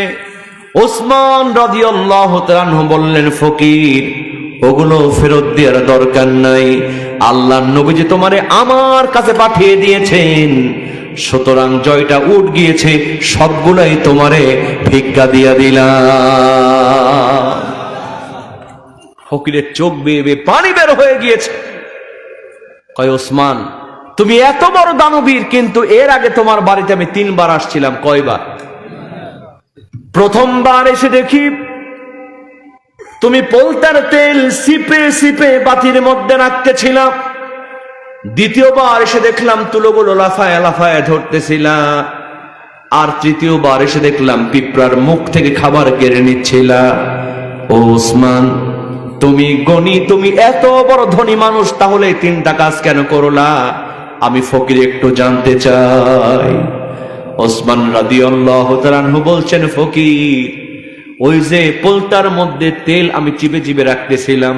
ওসমান রাদিয়াল্লাহু তাআলা আনহু বললেন, ফকির ওগুলো ফেরত দেওয়ার দরকার নাই, আল্লাহর নবী যে তোমারে আমার কাছে পাঠিয়ে দিয়েছেন, সুতরাং জয়টা উঠ গিয়েছে সবগুলাই তোমারে ভিক্ষা দিয়া দিলাম। ফকিরের চোখ বেয়ে বেয়ে পানি বের হয়ে গিয়েছে। কয়, ওসমান তুমি এত বড় দানবীর, কিন্তু এর আগে তোমার বাড়িতে আমি 3বার আসছিলাম। কয়বার? প্রথমবার এসে দেখি তুমি পোলতার তেল সিপে সিপে বাতির মধ্যে রাখতেছিলাম। দ্বিতীয়বার এসে দেখলাম তুলোগুলো লাফায় লাফায় ধরতেছিলা। আর তৃতীয়বার এসে দেখলাম পিঁপড়ার মুখ থেকে খাবার কেড়ে নিচ্ছিলা। ও ওসমান, তুমি গণি, তুমি এত বড় ধনী মানুষ, তাহলে 3টা কাজ কেন করলা? আমি ফকির একটু জানতে চাই। ওসমান রাদিয়াল্লাহু তাআলা আনহু বলছেন, ফকির ওই যে পোলতার মধ্যে তেল আমি চিপে চিপে রাখতেছিলাম,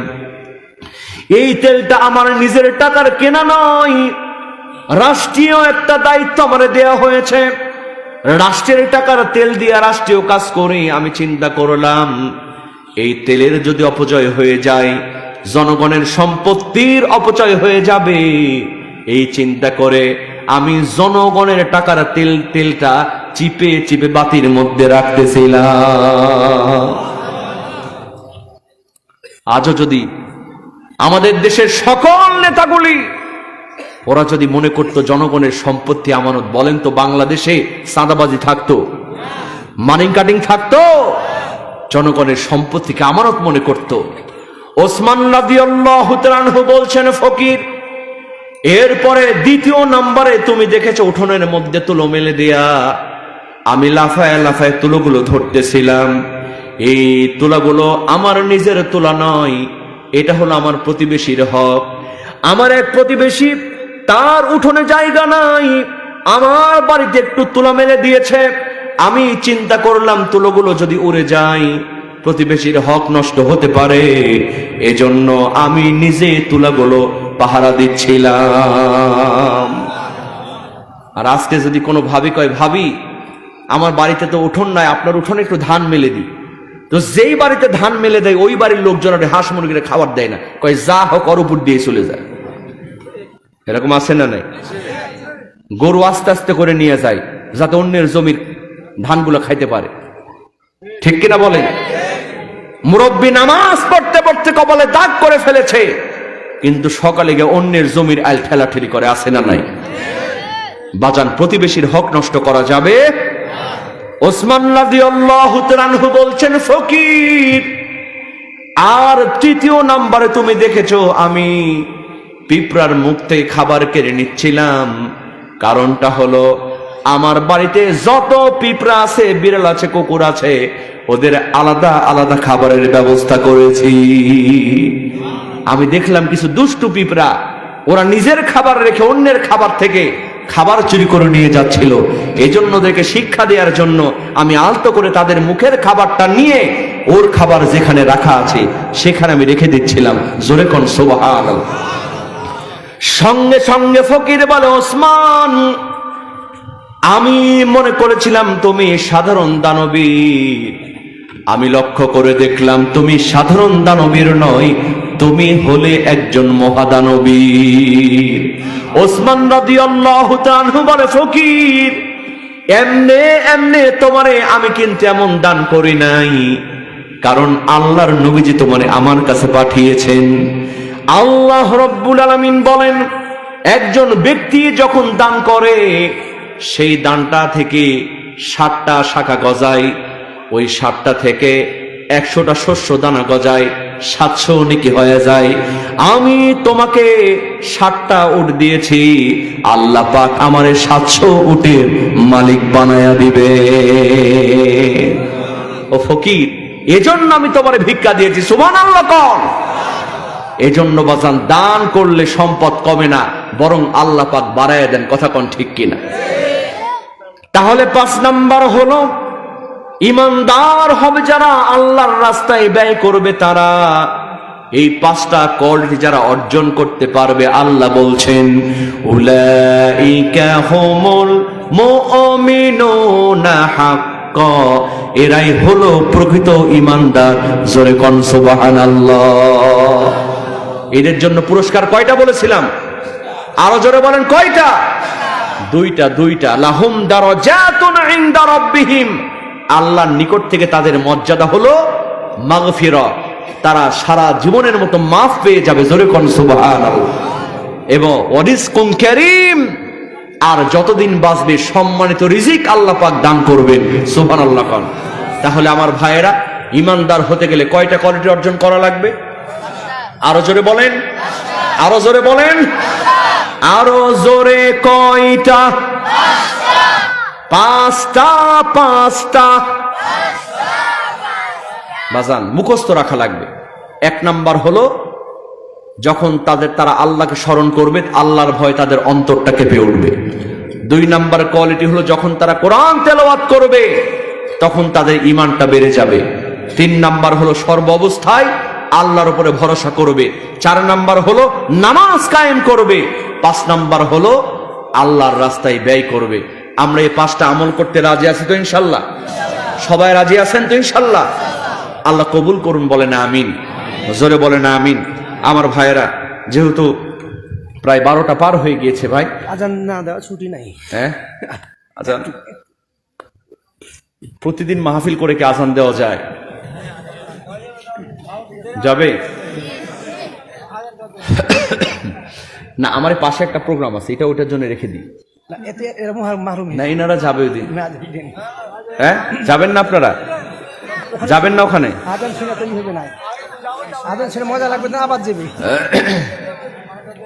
এই তেলটা আমার নিজের টাকার কেনা নয়, রাষ্ট্রীয় একটা দায়িত্ব আমারে দেয়া হয়েছে। রাষ্ট্রের টাকার তেল দিয়ে রাষ্ট্রীয় কাজ করি। আমি চিন্তা করলাম এই তেলের যদি অপচয় হয়ে যায়, জনগণের সম্পত্তির অপচয় হয়ে যাবে। এই চিন্তা করে আমি জনগণের টাকার তেলটা চিপে চিপে বাতির মধ্যে রাখতেছিলাম। আজও যদি আমাদের দেশের সকল নেতাগুলি ওরা যদি মনে করত জনগণের সম্পত্তি আমানত, বলেন তো বাংলাদেশে চাঁদাবাজি থাকতো? মানি কাটিং থাকতো? জনগণের সম্পত্তিকে আমানত মনে করত। ওসমান রাদিয়াল্লাহু তাআলা আনহু বলছেন, ফকির এরপরে 2য় নম্বরে তুমি দেখেছো উঠোনের মধ্যে তুলো মেলে দেয়া, আমি লাফায় লাফায় তুলোগুলো ধরতেছিলাম। এই তুলাগুলো আমার নিজের তুলা নয়, এটা হলো আমার প্রতিবেশীর হক। আমার এক প্রতিবেশী, তার উঠোনে জায়গা নাই, আমার বাড়িতে একটু তুলা মেলে দিয়েছে। আমি চিন্তা করলাম তুলোগুলো যদি উড়ে যায় প্রতিবেশীর হক নষ্ট হতে পারে, এজন্য আমি নিজে তুলাগুলো পাহারা দিচ্ছিলাম। আর আজকে যদি কোনো ভাবি কয়, ভাবি আমার বাড়িতে তো উঠোন নাই, আপনার উঠোনে একটু ধান মেলে দিই, তো যেই বাড়িতে ধান মেলে দেয় ওই বাড়ির লোকজন হাঁস মুরগির খাবার দেয় না, কয় যা হোক ওর উপর দিয়ে চলে যায়। এরকম আছে না নাই? গরু আস্তে আস্তে করে নিয়ে যায় যাতে অন্যের জমির ধানগুলো খাইতে পারে, ঠিক কিনা বলেন? মুরব্বী নামাজ পড়তে পড়তে কপালে দাগ করে ফেলেছে, কিন্তু সকালে গিয়ে অন্যের জমির আইল ঠেলাঠেলি করে, আছে না নাই? বাজান, প্রতিবেশীর হক নষ্ট করা যাবে? ওসমান রাদিয়াল্লাহু তাআলা আনহু বলছেন, ফকির আর 3য় নম্বরে তুমি দেখেছো আমি পিঁপড়ার মুখ থেকে খাবার কেড়ে নিচ্ছিলাম। কারণটা হলো আমার বাড়িতে যত পিঁপড়া আছে, বিড়াল আছে, কুকুর আছে, ওদের আলাদা আলাদা খাবারের ব্যবস্থা করেছি। আমি দেখলাম কিছু দুষ্টু পিঁপড়া ওরা নিজের খাবার রেখে অন্যের খাবার থেকে খাবার চুরি করে নিয়ে যাচ্ছিল। এজন্য ওদেরকে শিক্ষা দেওয়ার জন্য আমি আলতো করে তাদের মুখের খাবারটা নিয়ে ওর খাবার যেখানে রাখা আছে সেখানে আমি রেখে দিচ্ছিলাম। জোরে কোন সুবহানাল্লাহ। সঙ্গে সঙ্গে ফকির বলে, ওসমান আমি মনে করেছিলাম তুমি সাধারণ দানবীর, আমি লক্ষ্য করে দেখলাম তুমি সাধারণ দানবীর নয়, তুমি হলে একজন মহাদানবীর। ওসমান রাদিয়াল্লাহু তাআলা আনহু বলে, ফকির এমনে এমনে তোমারে আমি কিন্তু এমন দান করি নাই, কারণ আল্লাহর নবীজি তোমারে আমার কাছে পাঠিয়েছেন। আল্লাহ রাব্বুল আলামিন বলেন, একজন ব্যক্তি যখন দান করে সেই দানটা থেকে 7টা শাখা গজায়, ওই 7টা থেকে 100টা শস্য দানা গজায়, 700 নেকি হয়ে যায়। আমি তোমাকে 7টা উট দিয়েছি, আল্লাহ পাক আমারে 700 উটের মালিক বানায়া দিবে। ও ফকির, এজন্য আমি তোমারে ভিক্ষা দিয়েছি। সুবহানাল্লাহ কোন? এজন্য বাজান, দান করলে সম্পদ কমে না, বরং আল্লাহ পাক বাড়ায় দেন। কথা কোন ঠিক কিনা? তাহলে 5 নাম্বার হলো ইমানদার হবে যারা, আল্লাহর রাস্তায় ব্যয় করবে তারা। এই পাঁচটা কোয়ালিটি যারা অর্জন করতে পারবে, আল্লাহ বলছেন উলাইকা হুমুল মুমিনুনা হাক্কা, এরাই হলো প্রকৃত ইমানদার। জোরে কোন সুবহানাল্লাহ। এদের জন্য পুরস্কার কয়টা বলেছিলাম? আরো জোরে বলেন কয়টা? দুইটা। লাহুম দারাজাতুন ইনদা রাব্বিহিম, আল্লাহর নিকট থেকে তাদের মর্যাদা হলো মাগফিরাত, তারা সারা জীবনের মতো মাফ পেয়ে যাবে। জোরে কোন সুবহানাল্লাহ। এবং ওয়ারিজকুম কারীম, আর যতদিন বাঁচবে সম্মানিত রিজিক আল্লাহ পাক দান করবেন। সুবহানাল্লাহ কোন। তাহলে আমার ভাইয়েরা, ইমানদার হতে গেলে কয়টা কোয়ালিটি অর্জন করা লাগবে? আরো জোরে বলেন, আরো জোরে বলেন, আরো জোরে কয়টা? পাঁচটা। বাজান মুখস্থ রাখা লাগবে। এক নাম্বার হলো যখন তারা আল্লাহকে স্মরণ করবে, আল্লাহর ভয় তাদের অন্তরটা কেঁপে উঠবে। 2 নাম্বার কোয়ালিটি হলো যখন তারা কোরআন তেলাওয়াত করবে তখন তাদের ঈমানটা বেড়ে যাবে। 3 নাম্বার হলো সর্ব অবস্থায় আল্লাহর উপরে ভরসা করবে। 4 নাম্বার হলো নামাজ কায়েম করবে। 5 নাম্বার হলো আল্লাহর রাস্তায় ব্যয় করবে। আমরা এই 5টা আমল করতে রাজি আছি তো ইনশাল্লাহ? সবাই রাজি আছেন তো ইনশাল্লাহ? আল্লাহ কবুল করুন, বলেন আমিন। জোরে বলেন আমিন। আমার ভাইয়েরা, যেহেতু প্রায় 12টা পার হয়ে গিয়েছে ভাই, আজান না দেওয়া ছুটি নাই। হ্যাঁ আজান প্রতিদিন মাহফিল করে কি আজান দেওয়া যায়? যাবে না? আমার পাশে একটা প্রোগ্রাম আছে, এটা ওটার জন্য রেখে দিই না, এতে এরকম মাহরুমি না। এনারা যাবে ওই দিন। না, হ্যাঁ যাবেন না? আপনারা যাবেন না ওখানে? আজান শুনে তো হবে না, আজান শুনে মজা লাগবে না, আবার যাবে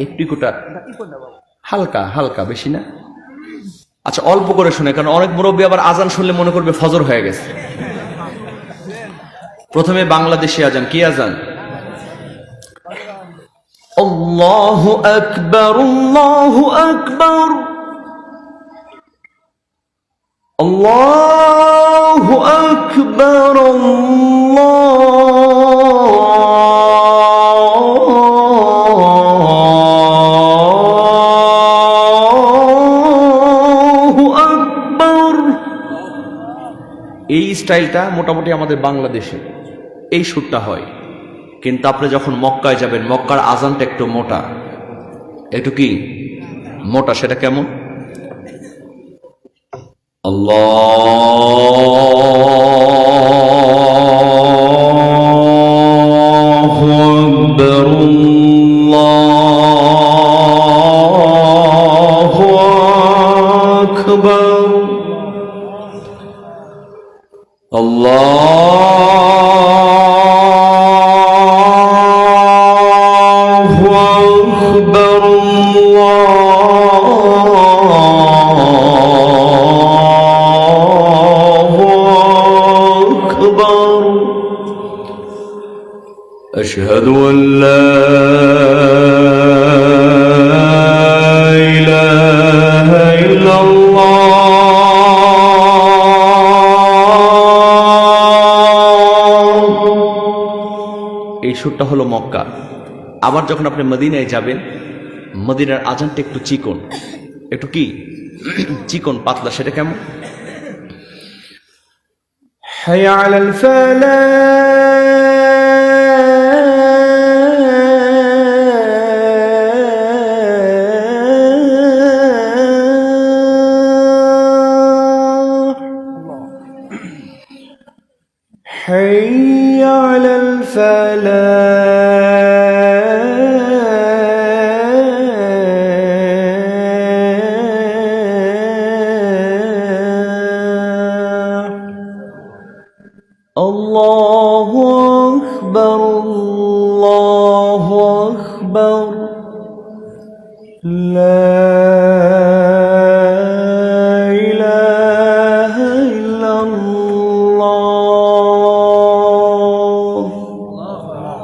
একটু কোটা হালকা, বেশি না। আচ্ছা অল্প করে শুনে, কারণ অনেক মুরব্বী আবার আজান শুনলে মনে করবে ফজর হয়ে গেছে। প্রথমে বাংলাদেশি আজান। কি আজান? আল্লাহু আকবার, আল্লাহু আকবার, আল্লাহু আকবার, আল্লাহু আকবার। এই স্টাইলটা মোটামুটি আমাদের বাংলাদেশে এই সুরটা হয়। কিন্তু আপনি যখন মক্কায় যাবেন, মক্কার আজানটা একটু মোটা। একটু কি মোটা? সেটা কেমন? আল্লাহু আকবার, আল্লাহু আকবার, আল্লাহু আকবার, আল্লাহু আকবার। আশহাদু আন লা ইলাহা ইল্লাল্লাহ। এই সুরটা হলো মক্কা। আবার যখন আপনি মদিনায় যাবেন, মদিনার আজানটা একটু চিকন, একটু কি চিকন পাতলা। সেটা কেমন? হাইয়া আলাল ফালাহ, হাইয়া আলাল ফালাহ। আল্লাহু আকবার, আল্লাহু আকবার, লা ইলাহা ইল্লাল্লাহ।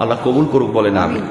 আল্লাহ কবুল করুক, বলেন আমিন।